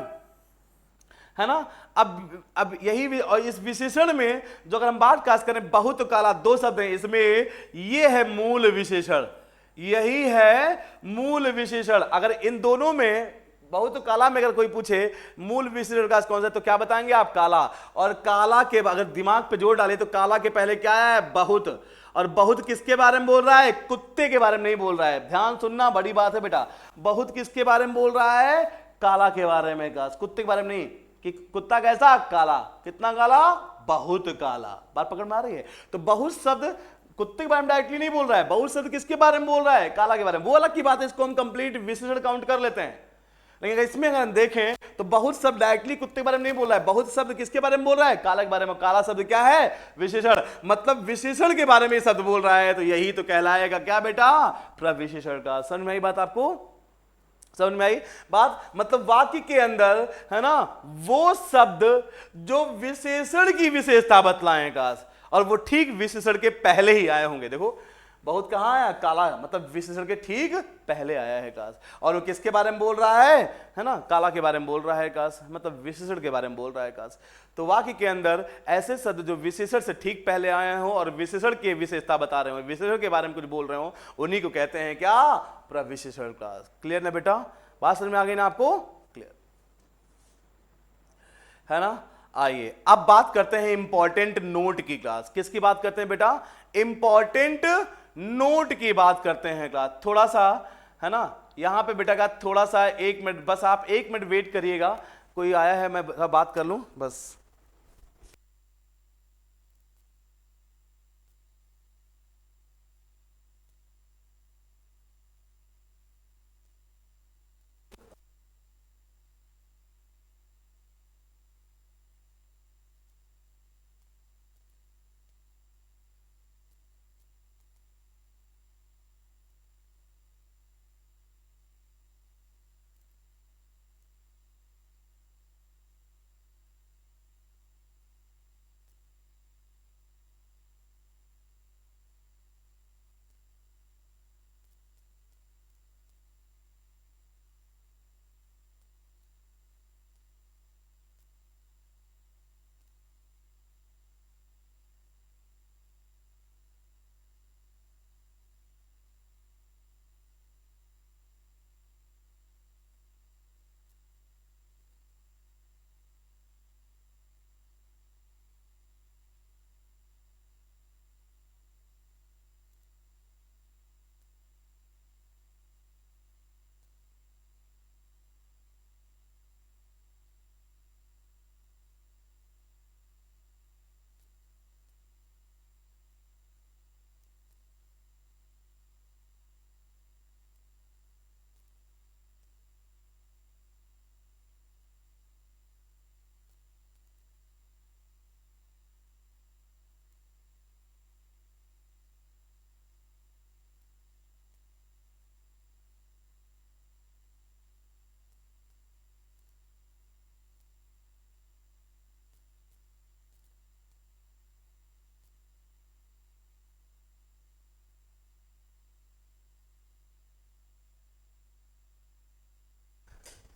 A: है ना। अब यही, और इस विशेषण में जो अगर हम बात खास करें, बहुत काला, दो शब्द हैं इसमें, ये है मूल विशेषण, यही है मूल विशेषण। अगर इन दोनों में, बहुत काला में अगर कोई पूछे मूल विशेषण का कौन सा, तो क्या बताएंगे आप? काला। और काला के अगर दिमाग पे जोर डाले तो काला के पहले क्या है? बहुत। और बहुत किसके बारे में बोल रहा है? कुत्ते के बारे में नहीं बोल रहा है। ध्यान सुनना, बड़ी बात है बेटा। बहुत किसके बारे में बोल रहा है? काला के बारे में, कुत्ते के बारे में नहीं। कि कुत्ता कैसा? काला। कितना काला? बहुत काला। बात पकड़ में आ रही है? तो बहुत शब्द कुत्ते के बारे में डायरेक्टली नहीं बोल रहा है, बहुत शब्द किसके बारे में बोल रहा है? काला के बारे में। वो अलग की बात है, इसको हम कंप्लीट विशेषण काउंट कर लेते हैं। लेकिन इसमें अगर हम देखें तो बहुत शब्द डायरेक्टली कुत्ते के बारे में नहीं बोल रहा है, बहुत शब्द किसके बारे में बोल रहा है, काला के बारे में। काला शब्द क्या है, विशेषण, मतलब विशेषण के बारे में शब्द बोल रहा है, तो यही तो कहलाएगा क्या बेटा, प्रविशेषण का। समझ में आई बात आपको, समझ में आई बात, मतलब वाक्य के अंदर है ना वो शब्द जो विशेषण की विशेषता बतलाएं का, और वो ठीक विशेषण के पहले ही आए होंगे। देखो बहुत कहां आया, काला, मतलब विशेषण के ठीक पहले आया है काश, और वो किसके बारे में बोल रहा है ना, काला के बारे में बोल रहा है काश, मतलब विशेषण के बारे में बोल रहा है काश। तो वाक्य के अंदर ऐसे शब्द जो विशेषण से ठीक पहले आए हो और विशेषण की विशेषता बता रहे हो, विशेषण के बारे में कुछ बोल रहे हो, उन्हीं को कहते हैं क्या, प्रविशेषण काश। क्लियर ना बेटा, बात समझ में आ गई ना आपको, क्लियर है ना। आइए अब बात करते हैं इंपॉर्टेंट नोट की क्लास। किसकी बात करते हैं बेटा, इंपॉर्टेंट नोट की बात करते हैं क्लास। थोड़ा सा है ना यहां पे बेटा का थोड़ा सा 1 मिनट, बस आप 1 मिनट वेट करिएगा, कोई आया है मैं बात कर लूं बस।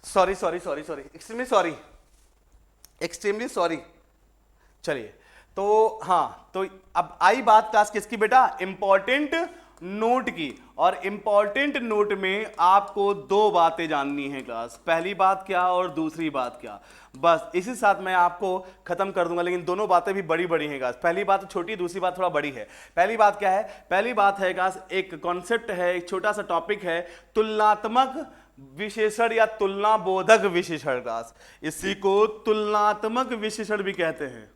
A: Sorry sorry sorry sorry, extremely sorry, extremely sorry. चलिए तो हाँ, तो अब आई बात क्लास किसकी बेटा, इंपॉर्टेंट नोट की। और इंपॉर्टेंट नोट में आपको 2 बातें जाननी है क्लास, पहली बात क्या और दूसरी बात क्या, बस इसी साथ मैं आपको खत्म कर दूंगा। लेकिन दोनों बातें भी बड़ी बड़ी हैं क्लास, पहली बात छोटी, दूसरी बात थोड़ा बड़ी है। पहली बात क्या है, पहली बात है क्लास एक कॉन्सेप्ट है, एक छोटा सा टॉपिक है, तुलनात्मक विशेषण या तुलना बोधक विशेषण क्लास। इसी को तुलनात्मक विशेषण भी कहते हैं।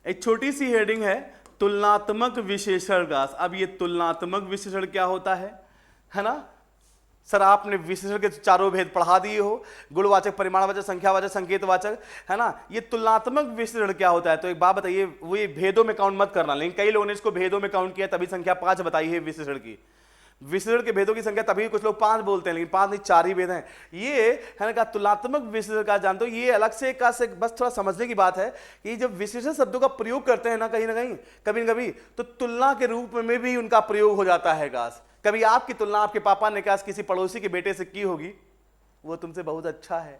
A: एक छोटी सी हेडिंग है तुलनात्मक विशेषण क्लास। अब ये तुलनात्मक विशेषण क्या होता है ना सर, आपने विशेषण के चारों भेद पढ़ा दिए हो, गुणवाचक, परिमाणवाचक, संख्यावाचक, संकेतवाचक, है ना। ये तुलनात्मक विशेषण क्या होता है, तो एक बात बताइए, वो ये भेदों में काउंट मत करना, लेकिन कई लोगों ने इसको भेदों में काउंट किया तभी संख्या 5 बताई है विशेषण की। विशेषण के भेदों की संख्या तभी कुछ लोग 5 बोलते हैं, लेकिन 5 नहीं 4 ही भेद हैं। ये है ना तुलनात्मक विशेषण का जानते हो, ये अलग से बस थोड़ा समझने की बात है कि जब विशेषण शब्दों का प्रयोग करते हैं ना कहीं कभी न कभी, तो तुलना के रूप में भी उनका प्रयोग हो जाता है काश। कभी आपकी तुलना आपके पापा ने काश किसी पड़ोसी के बेटे से की होगी, वो तुमसे बहुत अच्छा है,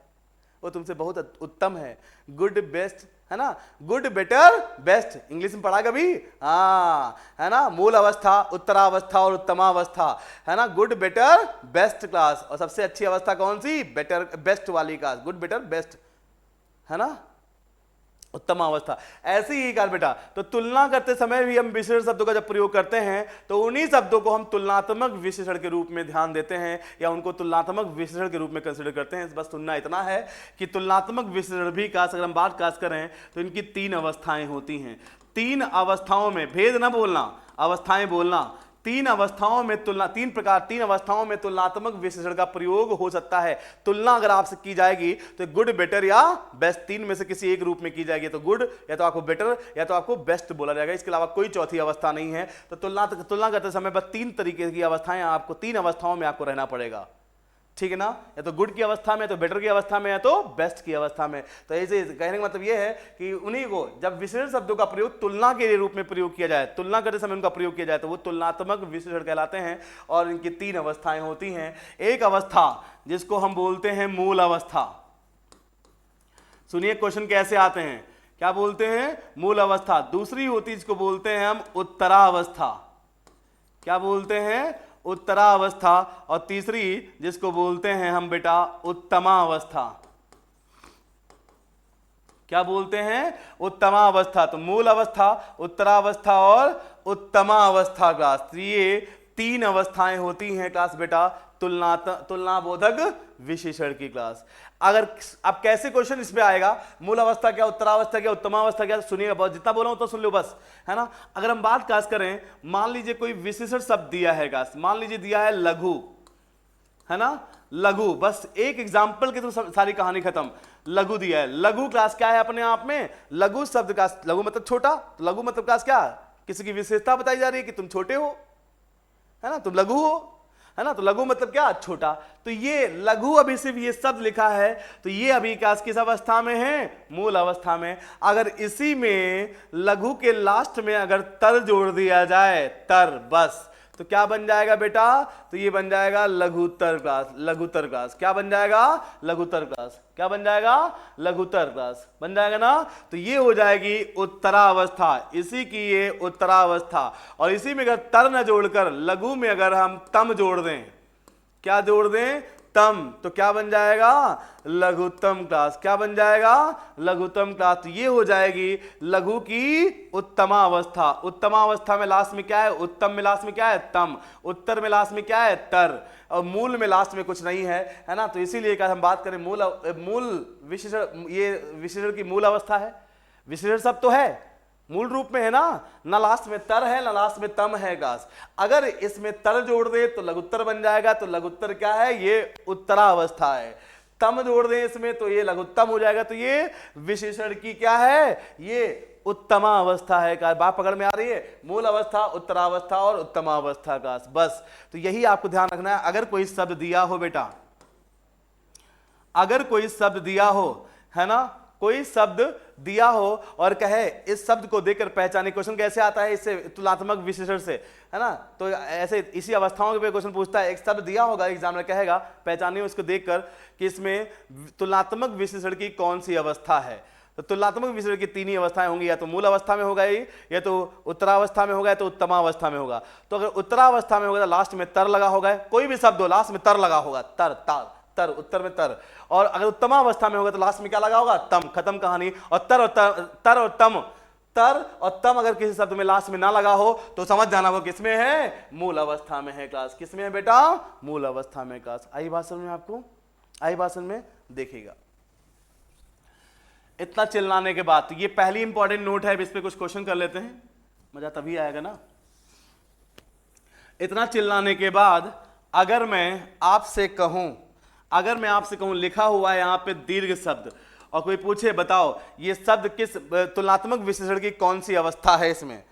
A: वो तुमसे बहुत उत्तम है, गुड बेस्ट, है ना, गुड बेटर बेस्ट, इंग्लिश में पढ़ा कभी, हाँ है ना, मूल अवस्था, उत्तरावस्था और उत्तमावस्था, है ना, गुड बेटर बेस्ट क्लास। और सबसे अच्छी अवस्था कौन सी, बेटर बेस्ट वाली क्लास, गुड बेटर बेस्ट, है ना, उत्तम अवस्था। ऐसे ही काल बेटा, तो तुलना करते समय भी हम विशेषण शब्दों का जब प्रयोग करते हैं तो उन्हीं शब्दों को हम तुलनात्मक विशेषण के रूप में ध्यान देते हैं, या उनको तुलनात्मक विशेषण के रूप में कंसिडर करते हैं। बस सुनना इतना है कि तुलनात्मक विशेषण भी काश अगर हम बात काश करें तो इनकी 3 अवस्थाएं होती हैं। 3 अवस्थाओं में, भेद ना बोलना, अवस्थाएं बोलना, तीन अवस्थाओं में तुलनात्मक विशेषण का प्रयोग हो सकता है। तुलना अगर आपसे की जाएगी तो गुड, बेटर या बेस्ट, तीन में से किसी एक रूप में की जाएगी, तो गुड या तो आपको बेटर या तो आपको बेस्ट बोला जाएगा, इसके अलावा कोई चौथी अवस्था नहीं है। तो तुलना करते समय बस तीन तरीके की अवस्थाएं, आपको तीन अवस्थाओं में आपको रहना पड़ेगा, ठीक है ना, या तो गुड की अवस्था में, तो बेटर की अवस्था में, या तो बेस्ट की अवस्था में। तो ऐसे कहने का मतलब यह है कि उन्हीं को जब विशेषण शब्दों का प्रयोग तुलना के रूप में प्रयोग किया जाए, तुलना करते समय उनका प्रयोग किया जाए, तो वो तुलनात्मक विशेषण कहलाते हैं। और इनकी तीन अवस्थाएं होती हैं। एक अवस्था जिसको हम बोलते हैं मूल अवस्था। सुनिए क्वेश्चन कैसे आते हैं, क्या बोलते हैं, मूल अवस्था। दूसरी होती है जिसको बोलते हैं हम उत्तरावस्था। क्या बोलते हैं, उत्तरावस्था। और तीसरी जिसको बोलते हैं हम बेटा उत्तमावस्था। क्या बोलते हैं, उत्तमावस्था। तो मूल अवस्था, उत्तरावस्था और उत्तमावस्था क्लास, तो ये तीन अवस्थाएं होती हैं क्लास बेटा तुलनाबोधक विशेषण की क्लास। अगर अब कैसे क्वेश्चन इसमें आएगा, मूल अवस्था क्या, उत्तरावस्था क्या, उत्तमावस्था क्या, सुनिएगा, बहुत जितना बोला हूं तो सुन लो बस, है ना। अगर हम बात खास करें, मान लीजिए कोई विशेषण शब्द दिया है क्लास, मान लीजिए दिया है लघु, है ना, लघु, बस एक एग्जाम्पल की तो सारी कहानी खत्म। लघु दिया है, लघु क्लास क्या है अपने आप में, लघु शब्द का लघु मतलब छोटा, तो लघु मतलब क्लास क्या, किसी की विशेषता बताई जा रही है कि तुम छोटे हो, है ना, तुम लघु हो, है ना, तो लघु मतलब क्या, छोटा। तो ये लघु अभी सिर्फ ये शब्द लिखा है, तो ये अभी किस अवस्था में है, मूल अवस्था में। अगर इसी में लघु के लास्ट में अगर तर जोड़ दिया जाए, तर बस, तो क्या बन जाएगा बेटा, तो ये बन जाएगा लघुत्तर क्लास। लघुत्तर क्लास क्या बन जाएगा, लघुत्तर क्लास क्या बन जाएगा, लघुत्तर क्लास बन जाएगा ना। तो ये हो जाएगी उत्तरावस्था, इसी की ये उत्तरावस्था। और इसी में अगर तर न जोड़कर लघु में अगर हम तम जोड़ दें, क्या जोड़ दें, तम, तो क्या बन जाएगा, लघुत्तम क्लास। क्या बन जाएगा, लघुत्तम क्लास। तो ये हो जाएगी लघु की उत्तमावस्था। उत्तमावस्था में लास्ट में क्या है, उत्तम में लास्ट में क्या है, तम, उत्तर में लास्ट में क्या है, तर, और मूल में लास्ट में कुछ नहीं है ना। तो इसीलिए हम बात करें मूल विशेषण, ये विशेषण की मूल अवस्था है। विशेषण सब तो है, मूल रूप में है ना लास्ट में तर है ना लास्ट में तम है क्लास। अगर इसमें तर जोड़ दे तो लघुत्तर बन जाएगा, तो लघुत्तर क्या है, ये उत्तरावस्था है। तम जोड़ दे इसमें तो ये लघुत्तम हो जाएगा, तो ये विशेषण की क्या है, ये उत्तमा अवस्था है। का बात पकड़ में आ रही है, मूल अवस्था, उत्तरावस्था और उत्तमावस्था क्लास, बस। तो यही आपको ध्यान रखना है। अगर कोई शब्द दिया हो बेटा, अगर कोई शब्द दिया हो, है ना, कोई शब्द दिया हो और कहे इस शब्द को देखकर पहचाने, क्वेश्चन कैसे आता है, इससे तुलनात्मक विशेषण से, है ना। तो ऐसे इसी अवस्थाओं पे क्वेश्चन पूछता है, एक शब्द दिया होगा, एग्जामिनर कहेगा पहचानिए उसको देखकर कि इसमें तुलनात्मक विशेषण की कौन सी अवस्था है। तो तुलनात्मक विशेषण की तीन ही अवस्थाएं होंगी, या तो मूल अवस्था में होगा ही, या तो उत्तरावस्था में होगा, या तो उत्तमावस्था में होगा। तो अगर उत्तरावस्था में होगा तो लास्ट में तर लगा होगा, कोई भी शब्द हो लास्ट में तर लगा होगा, तर, तार, तर, उत्तर में तर। और अगर उत्तमावस्था में होगा तो लास्ट में क्या लगा होगा, तम, खत्म कहानी। और तर और तम अगर किसी शब्द में लास्ट में ना लगा हो तो समझ जाना वो किसमें है, मूल अवस्था में है क्लास। किसमें है बेटा, मूल अवस्था में क्लास। आई बात समझ में आपको, आई बात समझ में, देखिएगा। इतना चिल्लाने के बाद तो ये पहली इंपॉर्टेंट नोट है, इस पे कुछ क्वेश्चन कर लेते हैं, मजा तभी आएगा ना। इतना चिल्लाने के बाद अगर मैं आपसे कहूं लिखा हुआ है यहां पे दीर्घ शब्द, और कोई पूछे बताओ ये शब्द किस तुलनात्मक विशेषण की कौन सी अवस्था है इसमें,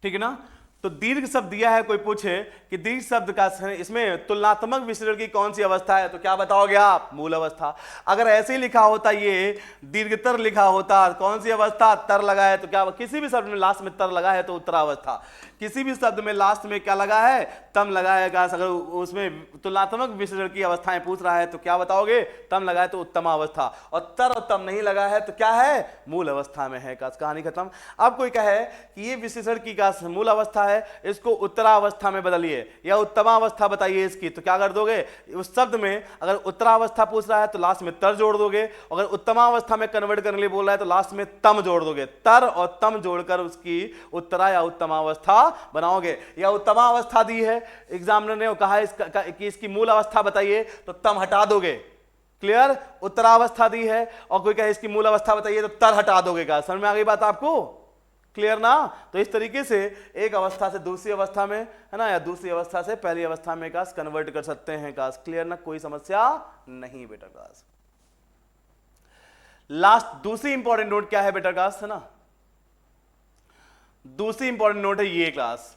A: ठीक है ना। तो दीर्घ शब्द दिया है, कोई पूछे कि दीर्घ शब्द का इसमें तुलनात्मक विशेषण की कौन सी अवस्था है, तो क्या बताओगे आप, मूल अवस्था। अगर ऐसे ही लिखा होता, ये दीर्घतर लिखा होता, कौन सी अवस्था, तर लगा है, तो क्या किसी भी शब्द में लास्ट में तर लगा है तो उत्तरावस्था। किसी भी शब्द में लास्ट में क्या लगा है, तम लगा है गाइस। अगर उसमें तुलनात्मक विशेषण की अवस्थाएं पूछ रहा है तो क्या बताओगे, तम लगा है तो उत्तम अवस्था, और तर और तम नहीं लगा है तो क्या है, मूल अवस्था में है गाइस। कहानी खत्म। अब कोई कहे कि ये विशेषण की गाइस मूल अवस्था है, इसको उत्तरावस्था में बदलिए या उत्तमावस्था बताइए इसकी, तो क्या कर दोगे, उस शब्द में अगर उत्तरावस्था पूछ रहा है तो लास्ट में तर जोड़ दोगे, अगर उत्तमावस्था में कन्वर्ट करने के लिए बोल रहा है तो लास्ट में तम जोड़ दोगे। तर और तम जोड़कर उसकी उत्तरा या उत्तमावस्था बनाओगे। या उत्तमावस्था दी है, एग्जामिनर ने कहा कि इसकी मूल अवस्था बताइए, तो तम हटा दोगे। क्लियर। उत्तरावस्था दी है और कोई कहे इसकी मूल अवस्था बताइए तो तर हटा दोगे। क्या समझ में आ गई बात आपको, क्लियर ना। तो इस तरीके से एक अवस्था से दूसरी अवस्था में, है ना, या दूसरी अवस्था से पहली अवस्था में काश कन्वर्ट कर सकते हैं। काश क्लियर ना, कोई समस्या नहीं बेटा। काश लास्ट दूसरी इंपॉर्टेंट नोट क्या है बेटा, काश है ना, दूसरी इंपॉर्टेंट नोट है ये क्लास,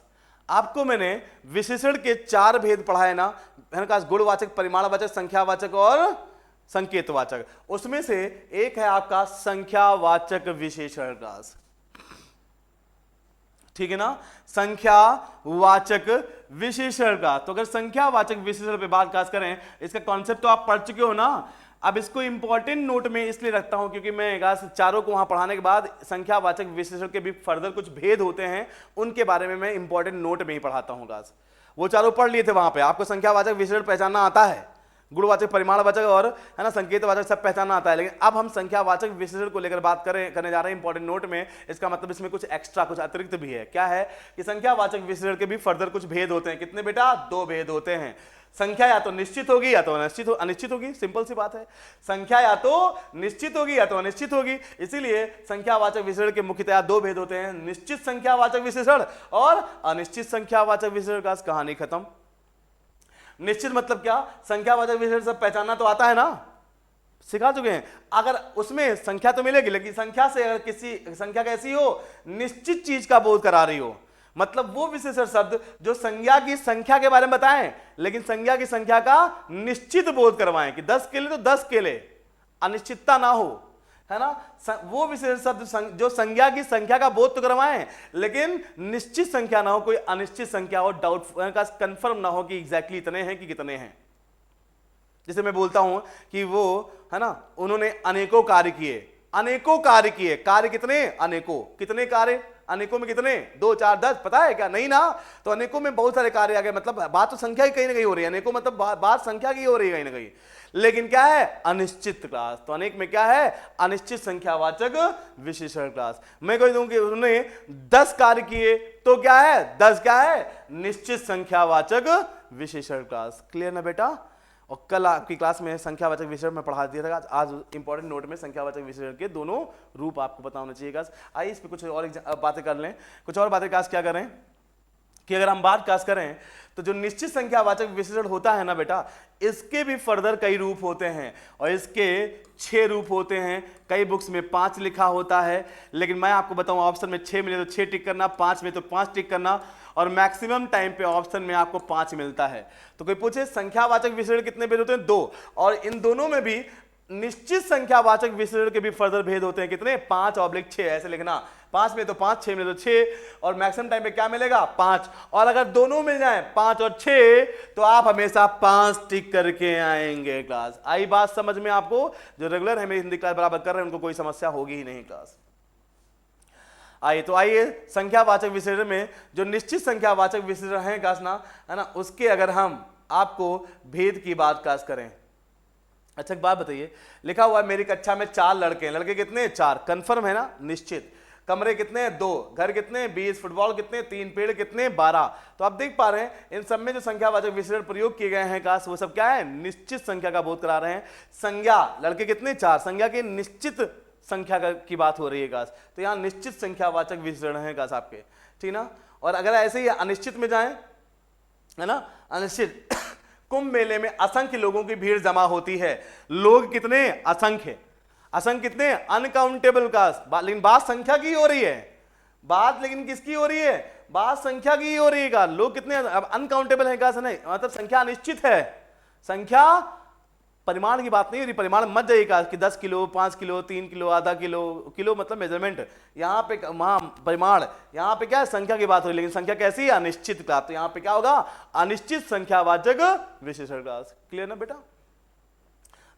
A: आपको मैंने विशेषण के 4 भेद पढ़ाए ना, है ना, गुणवाचक, परिमाणवाचक, संख्यावाचक और संकेतवाचक। उसमें से एक है आपका संख्यावाचक विशेषण क्लास, ठीक है ना, संख्यावाचक विशेषण का। तो अगर संख्यावाचक विशेषण पे बात खास करें, इसका कॉन्सेप्ट तो आप पढ़ चुके हो ना। अब इसको इंपॉर्टेंट नोट में इसलिए रखता हूं क्योंकि मैं चारों को वहां पढ़ाने के बाद संख्यावाचक विशेषण के भी फर्दर कुछ भेद होते हैं, उनके बारे में मैं इंपॉर्टेंट नोट में ही पढ़ाता हूं। गास वो चारों पढ़ लिए थे वहां पे, आपको संख्यावाचक विशेषण पहचानना आता है, गुणवाचक, परिमाणवाचक और, है ना, संकेतवाचक सब पहचानना आता है। लेकिन अब हम संख्यावाचक विशेषण को लेकर बात करने जा रहे हैं इंपॉर्टेंट नोट में। इसका मतलब इसमें कुछ एक्स्ट्रा, कुछ अतिरिक्त भी है। क्या है कि संख्यावाचक विशेषण के भी फर्दर कुछ भेद होते हैं। कितने बेटा, 2 भेद होते हैं। संख्या या तो निश्चित होगी या तो अनिश्चित होगी, सिंपल सी बात है। संख्या या तो निश्चित होगी या तो अनिश्चित होगी। इसीलिए संख्यावाचक विशेषण के मुख्यतया 2 भेद होते हैं, निश्चित संख्यावाचक विशेषण और अनिश्चित संख्यावाचक विशेषण। का कहानी खत्म। निश्चित मतलब क्या, संख्यावाचक विशेषण सब पहचानना तो आता है ना, सिखा चुके हैं। अगर उसमें संख्या तो मिलेगी, लेकिन संख्या से अगर किसी संख्या कैसी हो, निश्चित चीज का बोध करा रही हो, मतलब वो विशेषण शब्द जो संज्ञा की संख्या के बारे में बताएं, लेकिन संज्ञा की संख्या का निश्चित बोध करवाएं कि 10 केले तो 10 केले, अनिश्चितता ना हो, है ना। वो विशेष शब्द जो संज्ञा की संख्या का बोध तो करवाएं, लेकिन निश्चित संख्या ना हो, कोई अनिश्चित संख्या हो, डाउटफुल का कंफर्म ना हो कि एग्जैक्टली इतने हैं कि कितने हैं। जैसे मैं बोलता हूं कि वो, है ना, उन्होंने अनेकों कार्य किए, अनेकों कार्य किए, कार्य कितने, अनेकों, कितने कार्य, अनेकों में कितने, 2 4 10, पता है क्या, नहीं ना। तो अनेकों में बहुत सारे कार्य आ गए, मतलब बात तो संख्या की कहीं ना कहीं हो रही है, अनेकों मतलब बात संख्या की हो रही है कहीं ना कहीं, लेकिन क्या है, अनिश्चित क्लास। तो अनेक में क्या है, अनिश्चित संख्यावाचक विशेषण क्लास। मैं कह दूं कि उन्होंने 10 कार्य किए तो क्या है, 10 क्या है, निश्चित संख्यावाचक विशेषण क्लास। क्लियर ना बेटा। और कल आपकी क्लास में संख्यावाचक विशेषण में पढ़ा दिया था, आज इंपॉर्टेंट नोट में संख्यावाचक विशेषण के दोनों रूप आपको पता होना चाहिए। आइए इस पे कुछ और बातें कर लें। कुछ और बातें काश क्या करें कि अगर हम बात काश करें तो जो निश्चित संख्यावाचक विशेषण होता है ना बेटा, इसके भी फर्दर कई रूप होते हैं और इसके 6 रूप होते हैं। कई बुक्स में 5 लिखा होता है, लेकिन मैं आपको बताऊं ऑप्शन में 6 मिले तो 6 टिक करना, 5 में तो 5 टिक करना, और मैक्सिमम टाइम पे ऑप्शन में आपको 5 मिलता है। तो कोई पूछे संख्यावाचक विशेषण कितने भेद होते हैं, 2, और इन दोनों में भी निश्चित संख्यावाचक विशेषण के भी फर्दर भेद होते हैं। कितने, 5/6 ऐसे लिखना, 5 में तो 5, 6 में तो 6, और मैक्सिमम टाइम पे क्या मिलेगा, 5। और अगर दोनों मिल जाएं 5 और 6 तो आप हमेशा 5 टिक करके आएंगे। क्लास आई बात समझ में आपको। जो रेगुलर है मेरी हिंदी क्लास बराबर कर रहे हैं उनको कोई समस्या होगी ही नहीं। क्लास आइए तो आइए संख्यावाचक विशेषण में जो निश्चित संख्यावाचक विशेषण है काश ना, है ना, उसके अगर हम आपको भेद की बात काश करें। अच्छा एक बात बताइए, लिखा हुआ है मेरी कक्षा में 4 लड़के हैं, लड़के कितने, 4, कंफर्म है ना, निश्चित। कमरे कितने, 2, घर कितने, 20, फुटबॉल कितने, 3, पेड़ कितने, 12। तो आप देख पा रहे हैं इन सब में जो संख्यावाचक विशेषण प्रयोग किए गए हैं काश, वो सब क्या है, निश्चित संख्या का बोध करा रहे हैं। संज्ञा, लड़के कितने, 4, संज्ञा की निश्चित संख्या की बात हो रही है काश, तो यहां निश्चित संख्यावाचक विशेषण है काश आपके, ठीक ना। और अगर ऐसे ही अनिश्चित में जाएं, है ना, अनिश्चित, कुंभ मेले में असंख्य लोगों की भीड़ जमा होती है, लोग कितने, असंख्य, असंख्य कितने, अनकाउंटेबल काश, लेकिन बात संख्या की हो रही है, बात लेकिन किसकी हो रही है, बात संख्या की हो रही है। लोग कितने, अब अनकाउंटेबल है काश, नहीं मतलब संख्या अनिश्चित है, संख्या परिमाण की बात नहीं हो रही, परिमाण मत जाइएगा कि 10 किलो, 5 किलो, 3 किलो, आधा किलो, किलो मतलब मेजरमेंट, यहाँ पे वहां परिमाण, यहाँ पे क्या है, संख्या की बात हो रही, लेकिन संख्या कैसी है, अनिश्चित क्लास, तो यहाँ पे क्या होगा, अनिश्चित संख्यावाचक विशेषण क्लास। क्लियर ना बेटा?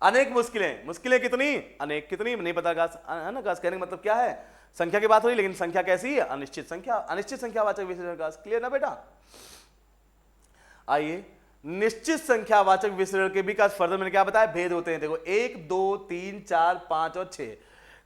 A: अनेक मुश्किलें, मुश्किलें कितनी, अनेक कितनी नहीं पता क्लास, है ना क्लास, कहने का मतलब क्या है, संख्या की बात हो रही, लेकिन संख्या कैसी है, अनिश्चित संख्या, अनिश्चित संख्यावाचक विशेषण क्लास। क्लियर ना बेटा? आइए निश्चित संख्यावाचक विशेषण के भी फर्दर मैंने क्या बताया, भेद होते हैं। देखो 1 2 3 4 5 और 6।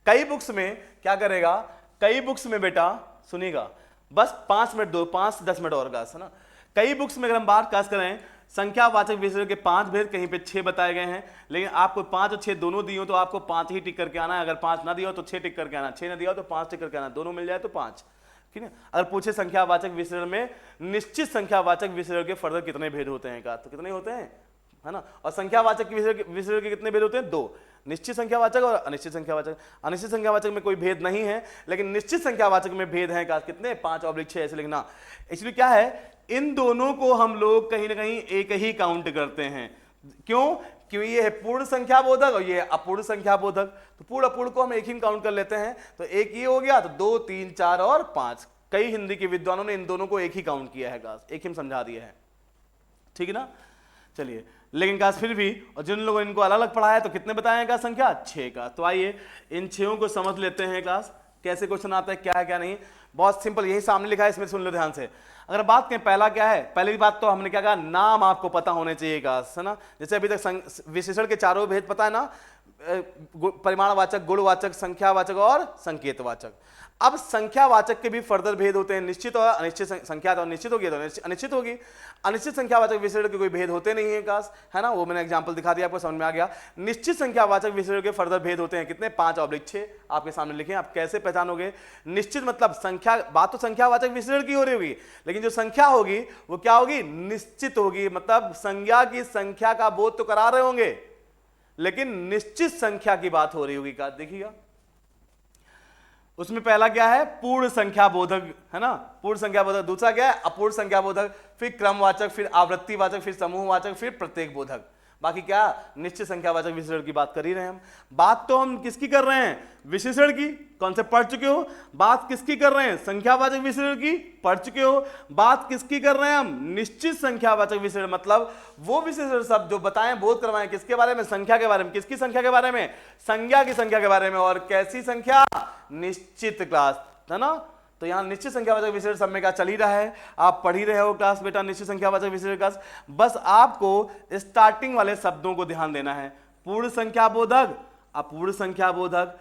A: कई बुक्स में क्या करेगा, कई बुक्स में बेटा सुनिएगा, बस 5 मिनट दो, 5-10 मिनट और क्लास, है ना। कई बुक्स में अगर हम बात क्लास करें, संख्यावाचक विशेषण के 5 भेद, कहीं पे 6 बताए गए हैं, लेकिन आपको 5 और 6 दोनों दिए हो तो आपको 5 ही टिक करके आना है। अगर 5 ना दिया हो तो 6 टिक करके आना, 6 ना दिया हो तो 5 टिक करके आना, दोनों मिल जाए तो 5। ठीक है। अगर पूछे संख्यावाचक विशेषण में निश्चित संख्यावाचक विशेषण के फर्दर कितने भेद होते हैं का, तो कितने होते हैं, है ना। और संख्यावाचक विशेषण के कितने भेद होते हैं, 2, निश्चित संख्यावाचक और अनिश्चित संख्यावाचक। अनिश्चित संख्यावाचक में कोई भेद नहीं है, लेकिन निश्चित संख्यावाचक में भेद है का, कितने, 5/6 ऐसे लिखना। एक्चुअली क्या है, इन दोनों को हम लोग कहीं ना कहीं एक ही काउंट करते हैं। क्यों? क्योंकि ये है पूर्ण संख्या बोधक और ये अपूर्ण संख्या बोधक, तो पूर्ण अपूर्ण को हम एक ही काउंट कर लेते हैं। तो एक ये हो गया, तो 2 3 4 और 5। कई हिंदी के विद्वानों ने इन दोनों को एक ही काउंट किया है क्लास, एक ही समझा दिया है, ठीक है ना। चलिए, लेकिन क्लास फिर भी, और जिन लोगों ने इनको अलग अलग पढ़ाया तो कितने बताए का संख्या, 6 का। तो आइए इन 6 को समझ लेते हैं क्लास, कैसे क्वेश्चन आता है, क्या है क्या नहीं। बहुत सिंपल, यही सामने लिखा है, इसमें सुन लो ध्यान से। अगर बात करें पहला क्या है, पहली बात तो हमने क्या कहा, नाम आपको पता होने चाहिए क्लास, है ना। जैसे अभी तक विशेषण के चारों भेद पता है ना, परिमाणवाचक, गुणवाचक, संख्यावाचक और संकेतवाचक। अब संख्यावाचक के भी फर्दर भेद होते हैं, निश्चित और अनिश्चित संख्या, तो निश्चित होगी तो अनिश्चित होगी। अनिश्चित संख्यावाचक विशेषण के कोई भेद होते नहीं है क्लास, है ना। वो मैंने एग्जांपल दिखा दिया, आपको समझ में आ गया। निश्चित संख्यावाचक विशेषण के फर्दर भेद होते हैं कितने, 5/6 आपके सामने लिखे। आप कैसे पहचानोगे, निश्चित मतलब संख्या, बात तो संख्यावाचक विशेषण की हो रही होगी, लेकिन जो संख्या होगी वो क्या होगी, निश्चित होगी। मतलब संज्ञा की संख्या का बोध तो करा रहे होंगे, लेकिन निश्चित संख्या की बात हो रही होगी का, देखिएगा। उसमें पहला क्या है, पूर्ण संख्या बोधक, है ना, पूर्ण संख्या बोधक। दूसरा क्या है, अपूर्ण संख्या बोधक, फिर क्रमवाचक, फिर आवृत्तिवाचक, फिर समूहवाचक, फिर प्रत्येक बोधक। बाकी क्या, निश्चित संख्यावाचक विशेषण की बात कर ही रहे हैं हम। बात तो हम किसकी कर रहे हैं, विशेषण की, कॉन्सेप्ट पढ़ चुके हो। बात किसकी कर रहे हैं, संख्यावाचक विशेषण की, पढ़ चुके हो। बात किसकी कर रहे हैं हम, निश्चित संख्यावाचक विशेषण, मतलब वो विशेषण सब जो बताएं, बोध करवाएं, किसके बारे में, संख्या के बारे में। किसकी संख्या के बारे में, संज्ञा की संख्या के बारे में। और कैसी संख्या, निश्चित क्लास, है ना। तो यहां निश्चित संख्यावाचक विशेषण सब में क्या चल ही रहा है, आप पढ़ ही रहे हो क्लास बेटा, निश्चित संख्यावाचक विशेषण क्लास। बस आपको स्टार्टिंग वाले शब्दों को ध्यान देना है, पूर्ण संख्या बोधक, अपूर्ण संख्या बोधक,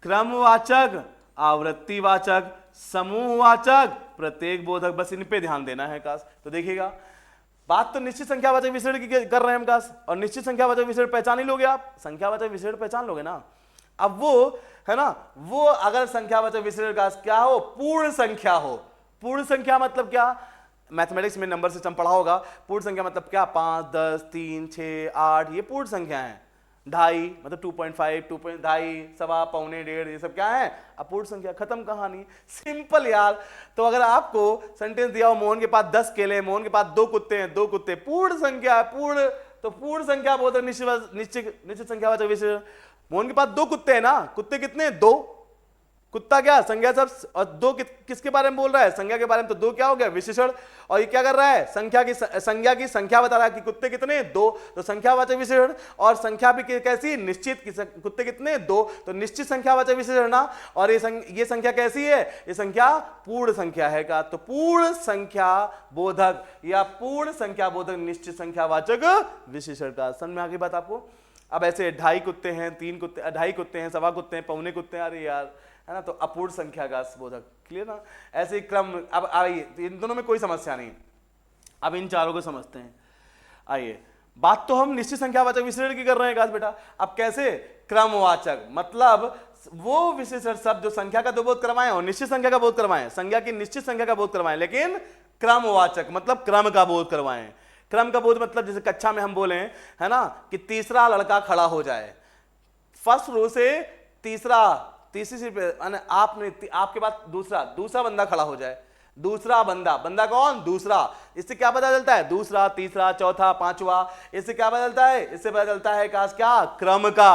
A: क्रमवाचक, आवृत्तिवाचक, समूहवाचक, प्रत्येक बोधक, बस इन पे ध्यान देना है क्लास। तो देखिएगा, बात तो निश्चित संख्यावाचक विशेषण की कर रहे हैं हम क्लास, और निश्चित संख्यावाचक विशेषण पहचान ही लोगे आप, संख्यावाचक विशेषण पहचान लोगे ना। अब वो है ना, वो अगर संख्यावाचक विशेषण का क्या हो, पूर्ण संख्या हो। पूर्ण संख्या मतलब क्या, मैथमेटिक्स में नंबर सिस्टम पढ़ा होगा। पूर्ण संख्या मतलब क्या, 5 10 3 6 8, ये पूर्ण संख्या है। 2.5 मतलब 2.5, 2.5, सवा, पौने, 1.5, ये सब क्या है, अपूर्ण संख्या। खत्म कहानी, सिंपल यार। तो अगर आपको सेंटेंस दिया हो, मोहन के पास 10 केले, मोहन के पास 2 कुत्ते हैं, 2 कुत्ते, पूर्ण संख्या है, पूर्ण। तो पूर्ण संख्या बोलते निश्चित संख्यावाचक विशेषण। मोहन के पास 2 कुत्ते हैं ना, कुत्ते कितने, 2। कुत्ता क्या, संज्ञा सब, और 2 किसके बारे में बोल रहा है, संज्ञा के बारे में। तो 2 क्या हो गया, विशेषण। और ये क्या कर रहा है, संज्ञा की संख्या बता रहा है कि कुत्ते कितने, 2। तो संख्यावाचक विशेषण। और संख्या भी कैसी, निश्चित, कुत्ते कितने, 2। तो निश्चित संख्यावाचक विशेषण ना। और ये संख्या कैसी है, ये संख्या पूर्ण संख्या है का। तो पूर्ण संख्या बोधक या पूर्ण संख्या बोधक निश्चित संख्यावाचक विशेषण का। समझ में आ गई बात आपको। अब ऐसे 2.5 कुत्ते हैं, 3 कुत्ते, 2.5 कुत्ते हैं, सवा कुत्ते हैं, पौने कुत्ते हैं, अरे यार, है ना। तो अपूर्ण संख्या का बोधक। क्लियर ना। ऐसे क्रम। अब आइए, इन दोनों में कोई समस्या नहीं। अब इन चारों को समझते हैं। आइए, बात तो हम निश्चित संख्यावाचक विशेषण की कर रहे हैं गाइस बेटा। अब कैसे, क्रमवाचक, मतलब वो विशेषण शब्द जो संख्या का तो बोध करवाएं और निश्चित संख्या का बोध करवाएं, संज्ञा की निश्चित संख्या का बोध करवाएं, लेकिन क्रमवाचक मतलब क्रम का बोध करवाएं। क्रम का बोध मतलब जैसे कक्षा में हम बोले, है ना, कि तीसरा लड़का खड़ा हो जाए, फर्स्ट रो से तीसरी सीट पे आपने, आपके बाद दूसरा बंदा खड़ा हो जाए। दूसरा बंदा, बंदा कौन? दूसरा। इससे क्या पता चलता है? दूसरा, तीसरा, चौथा, पांचवा। इससे क्या पता चलता है? इससे पता चलता है काश क्या? क्रम का।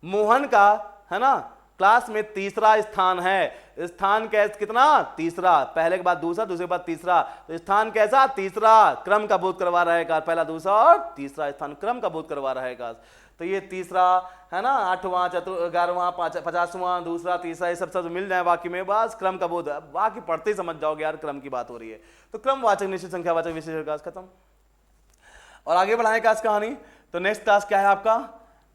A: मोहन का, है ना, क्लास में तीसरा स्थान है। स्थान कैसे? कितना? तीसरा। पहले के बाद दूसरा, दूसरे के बाद तीसरा, तो स्थान कैसा? तीसरा। क्रम का बोध करवा रहेगा, पहला, दूसरा और तीसरा स्थान क्रम का बोध करवा रहेगा। तो ये तीसरा, है ना, 8वां, 11वां, 50वां, दूसरा, तीसरा, ये सब मिल जाए बाकी में, बस क्रम का बोध। बाकी पढ़ते ही समझ जाओगे यार क्रम की बात हो रही है। तो क्रमवाचक, निश्चित संख्यावाचक, विशेषण क्लास खत्म। और आगे बढ़ाएं क्लास कहानी। तो नेक्स्ट क्लास क्या है आपका?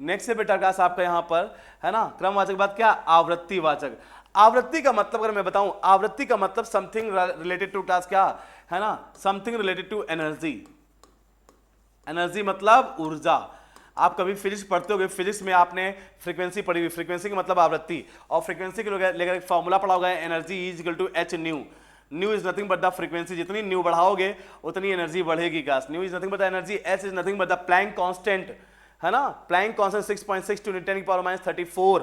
A: नेक्स्ट से बेटा क्लास आपका यहाँ पर, है ना, क्रमवाचक के बाद क्या? आवृत्तिवाचक। आवृत्ति का मतलब अगर मैं बताऊं, आवृत्ति का मतलब समथिंग रिलेटेड टू क्लास क्या है ना, something related to energy. Energy मतलब ऊर्जा। आप कभी फिजिक्स पढ़ते होगे, फिजिक्स में आपने फ्रीक्वेंसी पढ़ी हुई, फ्रीक्वेंसी का मतलब आवृत्ति, और फ्रीक्वेंसी के लेकर एक फॉर्मूला पढ़ा होगा, energy is equal to H nu. Nu is nothing but the frequency, जितनी न्यू बढ़ाओगे उतनी एनर्जी बढ़ेगी। काश nu is nothing but the energy, H is nothing but the Planck constant, है ना, प्लैंक कांस्टेंट 6.6 × 10⁻34,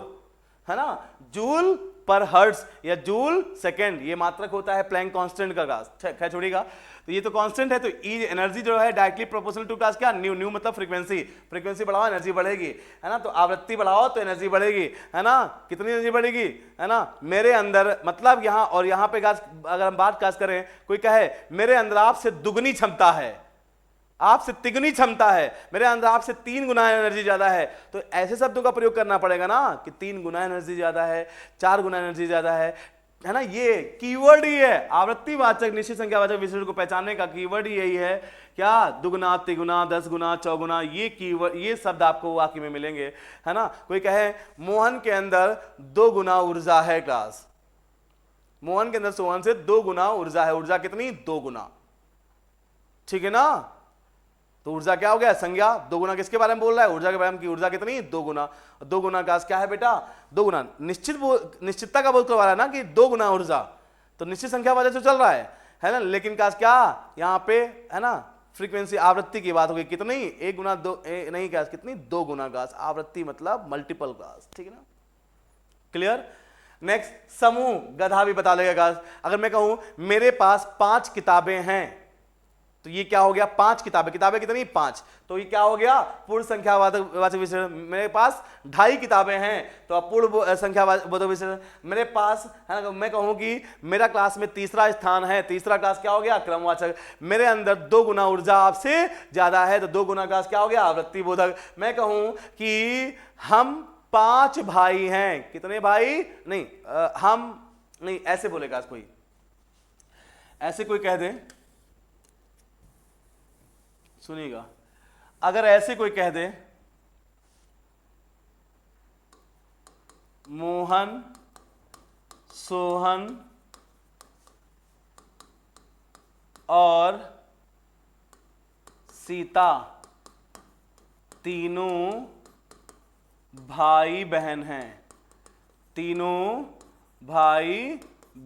A: है ना, जूल पर हर्ट्ज या जूल सेकेंड, ये मात्रक होता है प्लैंक कांस्टेंट का। काश खैर छोड़िएगा, तो ये तो कांस्टेंट है, तो ई एनर्जी जो है डायरेक्टली प्रोपोर्शनल टू काश क्या? न्यू। न्यू मतलब फ्रीक्वेंसी, फ्रीक्वेंसी बढ़ाओ एनर्जी बढ़ेगी, है ना, तो आवृत्ति बढ़ाओ तो एनर्जी बढ़ेगी, है ना। कितनी एनर्जी बढ़ेगी, है ना, मेरे अंदर, मतलब यहाँ और यहाँ पे काश अगर हम बात काश करें, कोई कहे मेरे अंदर आपसे दुगनी क्षमता है, आपसे तिगुनी क्षमता है, मेरे अंदर आपसे 3 गुना एनर्जी ज्यादा है, तो ऐसे शब्दों का प्रयोग करना पड़ेगा ना कि 3 गुना एनर्जी ज्यादा है, 4 गुना एनर्जी ज्यादा है ना। ये कीवर्ड ही है, आवृत्तिवाचक, निश्चित संख्यावाचक विशेषण को पहचानने का कीवर्ड ही यही है, क्या? दुगुना, तिगुना, 10 गुना, चौगुना, ये कीवर्ड, ये शब्द आपको वाक्य में मिलेंगे, है ना। कोई कहे मोहन के अंदर 2 गुना ऊर्जा है क्लास, मोहन के अंदर सोहन से 2 गुना ऊर्जा है। ऊर्जा कितनी? 2 गुना, ठीक है ना। तो ऊर्जा क्या हो गया? संज्ञा। 2 गुना किसके बारे में बोल रहा है? ऊर्जा के बारे में। की ऊर्जा कितनी? 2 गुना। 2 गुना का क्या है बेटा? 2 गुना। निश्चितता का बोध करवा रहा है ना कि 2 गुना ऊर्जा, तो निश्चित संख्या वजह से चल रहा है ना। लेकिन का क्या यहाँ पे, है ना, फ्रीक्वेंसी आवृत्ति की बात हो गई, कितनी? 1 गुना 2 नहीं, क्या कितनी? 2 गुना का। आवृत्ति मतलब मल्टीपल क्लास, ठीक है ना, क्लियर। नेक्स्ट समूह, गधा भी बता देगा। अगर मैं कहूं मेरे पास 5 किताबें हैं, तो ये क्या हो गया? 5 किताबें। किताबें कितनी? 5, तो ये क्या हो गया? पूर्ण संख्यावाचक विशेषण। मेरे पास 2.5 किताबें हैं, तो अब पूर्ण संख्यावाचक विशेषण। मेरे पास, है ना, मैं कहूं कि मेरा क्लास में तीसरा स्थान है, तीसरा क्लास क्या हो गया? क्रमवाचक। मेरे अंदर 2 गुना ऊर्जा आपसे ज्यादा है, तो 2 गुना क्लास क्या हो गया? आवृत्ति बोधक। मैं कहूं कि हम 5 भाई हैं, कितने भाई? नहीं, हम नहीं, ऐसे बोलेगा कोई, ऐसे कोई कह दे, सुनिएगा, अगर ऐसे कोई कह दे मोहन, सोहन और सीता तीनों भाई बहन हैं, तीनों भाई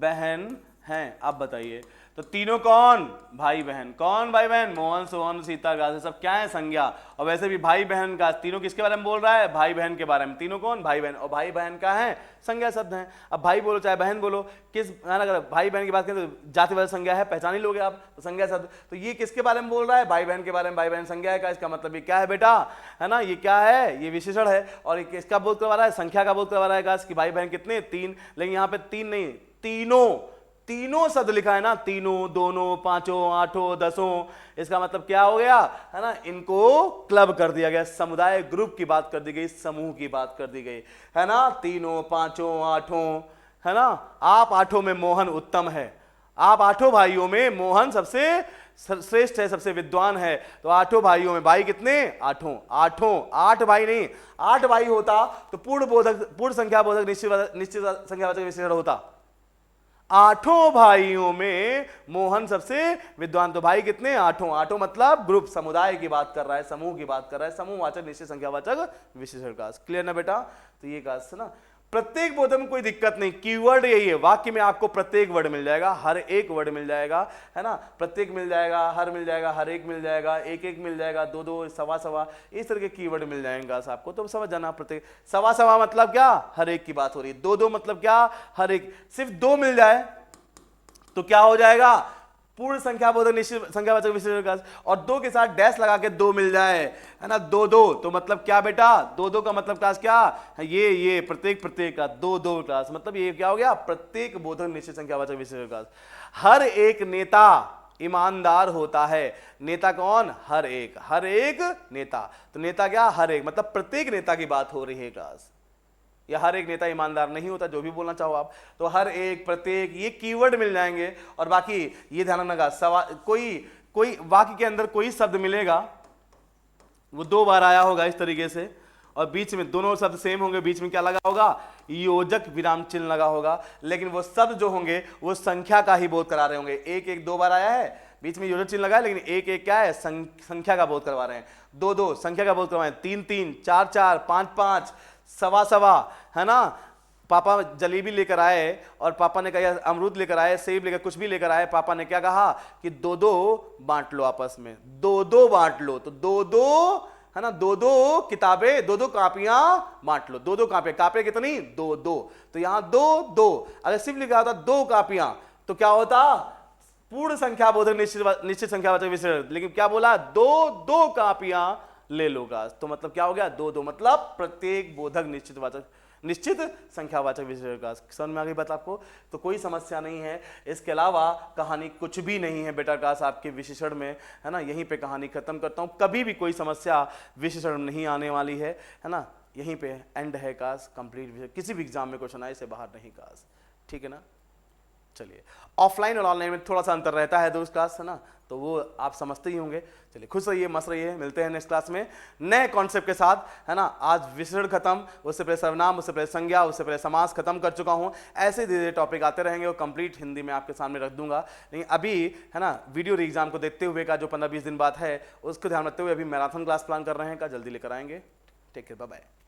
A: बहन हैं, आप बताइए, तो तीनों कौन? भाई बहन। कौन भाई बहन? मोहन, सोहन, सीता, गाज, सब क्या है? संज्ञा। और वैसे भी भाई बहन का, तीनों किसके बारे में बोल रहा है? भाई बहन के बारे में। तीनों कौन? भाई बहन। और भाई बहन का है संज्ञा शब्द है। अब भाई बोलो चाहे बहन बोलो, किस, अगर भाई बहन की बात करें तो जातिवाचक संज्ञा है, पहचान ही लोगे आप, तो संज्ञा शब्द। तो ये किसके बारे में बोल रहा है? भाई बहन के बारे में। भाई बहन संज्ञा है का, इसका मतलब ये क्या है बेटा, है ना, ये क्या है? ये विशेषण है। और ये किसका बोध करवा रहा है? संख्या का बोध करवा रहा है कि भाई बहन कितने? 3। लेकिन यहाँ पे 3 नहीं, तीनों, तीनों शब्द लिखा है ना, तीनों, दोनों, पांचों, आठों, 10, इसका मतलब क्या हो गया, है ना, इनको क्लब कर दिया गया, समुदाय, ग्रुप की बात कर दी गई, समूह की बात कर दी गई, है ना। तीनों, पांचों, आठों, है ना। आप 8 में मोहन उत्तम है, आप 8 भाइयों में मोहन सबसे श्रेष्ठ है, सबसे विद्वान है। तो 8 भाइयों में भाई कितने? 8, 8 भाई नहीं, 8 भाई होता तो पूर्ण बोधक, पूर्ण संख्या बोधक निश्चित संख्यावाचक विशेषण होता। 8 भाइयों में मोहन सबसे विद्वान, तो भाई कितने? 8 मतलब ग्रुप, समुदाय की बात कर रहा है, समूह की बात कर रहा है, समूहवाचक निश्चित संख्यावाचक विशेषण का। क्लियर ना बेटा? तो ये का ना, प्रत्येक बोध में कोई दिक्कत नहीं, कीवर्ड यही है, वाक्य में आपको प्रत्येक वर्ड मिल जाएगा, हर एक वर्ड मिल जाएगा, है ना, प्रत्येक मिल जाएगा, हर मिल जाएगा, हर एक मिल जाएगा, एक एक मिल जाएगा, 2 सवा सवा, इस तरह के कीवर्ड मिल जाएंगे आपको, तो समझ जाना। प्रत्येक सवा सवा मतलब क्या? हर एक की बात हो रही है। 2 मतलब क्या? हर एक। सिर्फ 2 मिल जाए तो क्या हो जाएगा, पूर्ण संख्या बोधक निश्चित संख्यावाचक विशेषण का, और दो के साथ डैश लगा के दो मिल जाए, है ना, दो दो, तो मतलब क्या बेटा, दो दो का मतलब क्लास क्या, ये प्रत्येक प्रत्येक का दो दो क्लास, मतलब ये क्या हो गया, प्रत्येक बोधक निश्चित संख्यावाचक विशेषण क्लास। हर एक नेता ईमानदार होता है। नेता कौन, हर एक नेता, तो नेता क्या, हर एक, मतलब प्रत्येक नेता की बात हो रही है क्लास, या हर एक नेता ईमानदार नहीं होता, जो भी बोलना चाहो आप, तो हर एक, प्रत्येक, ये कीवर्ड मिल जाएंगे। और बाकी ये ध्यान रखना, सवाल कोई वाक्य के अंदर कोई शब्द मिलेगा वो दो बार आया होगा इस तरीके से, और बीच में दोनों शब्द सेम होंगे, बीच में क्या लगा होगा, योजक विराम चिन्ह लगा होगा, लेकिन वो शब्द जो होंगे वो संख्या का ही बोध करा रहे होंगे। एक एक दो बार आया है, बीच में योजक चिन्ह लगा है, लेकिन एक एक क्या है, संख्या का बोध करवा रहे हैं। दो दो संख्या का बोध करवा रहे हैं, तीन तीन, चार चार, पांच पांच, सवा सवा, है ना, पापा जलेबी लेकर आए और पापा ने कहा, अमरूद लेकर आए, सेब लेकर, कुछ भी लेकर आए, पापा ने क्या कहा कि दो दो बांट लो आपस में, दो दो बांट लो, तो दो दो, है ना, दो दो किताबें, दो दो कापियां बांट लो, दो दो कापियां कितनी, दो दो, तो यहां दो दो, अगर सिर्फ लिखा होता दो कापियां तो क्या होता, पूर्ण संख्या बोधक निश्चित संख्यावाचक विशेषण, लेकिन क्या बोला, दो दो कापियां ले लो क्लास, तो मतलब क्या हो गया, दो दो, मतलब प्रत्येक बोधक निश्चित संख्यावाचक विशेषण का। समझ में आ गई बात आपको, तो कोई समस्या नहीं है, इसके अलावा कहानी कुछ भी नहीं है बेटा क्लास आपके विशेषण में, है ना, यहीं पे कहानी खत्म करता हूं, कभी भी कोई समस्या विशेषण में नहीं आने वाली है ना, यहीं पे एंड है क्लास कंप्लीट, किसी भी एग्जाम में क्वेश्चन आए से बाहर नहीं क्लास, ठीक है ना। चलिए, ऑफलाइन और ऑनलाइन में थोड़ा सा अंतर रहता है दोस्त क्लास, है ना, तो वो आप समझते ही होंगे। चलिए, खुश रहिए, मस्त रहिए, मिलते हैं नेक्स्ट क्लास में नए कॉन्सेप्ट के साथ, है ना। आज विशेषण खत्म, उससे पहले सर्वनाम, उससे पहले संज्ञा, उससे पहले समास खत्म कर चुका हूं। ऐसे धीरे धीरे टॉपिक आते रहेंगे और कंप्लीट हिंदी में आपके सामने रख दूंगा। लेकिन अभी, है ना, वीडियो एग्जाम को देखते हुए का जो 15-20 दिन बाद है, उसको ध्यान रखते हुए अभी मैराथन क्लास प्लान कर रहे हैं, का जल्दी लेकर आएंगे। Take care, bye bye.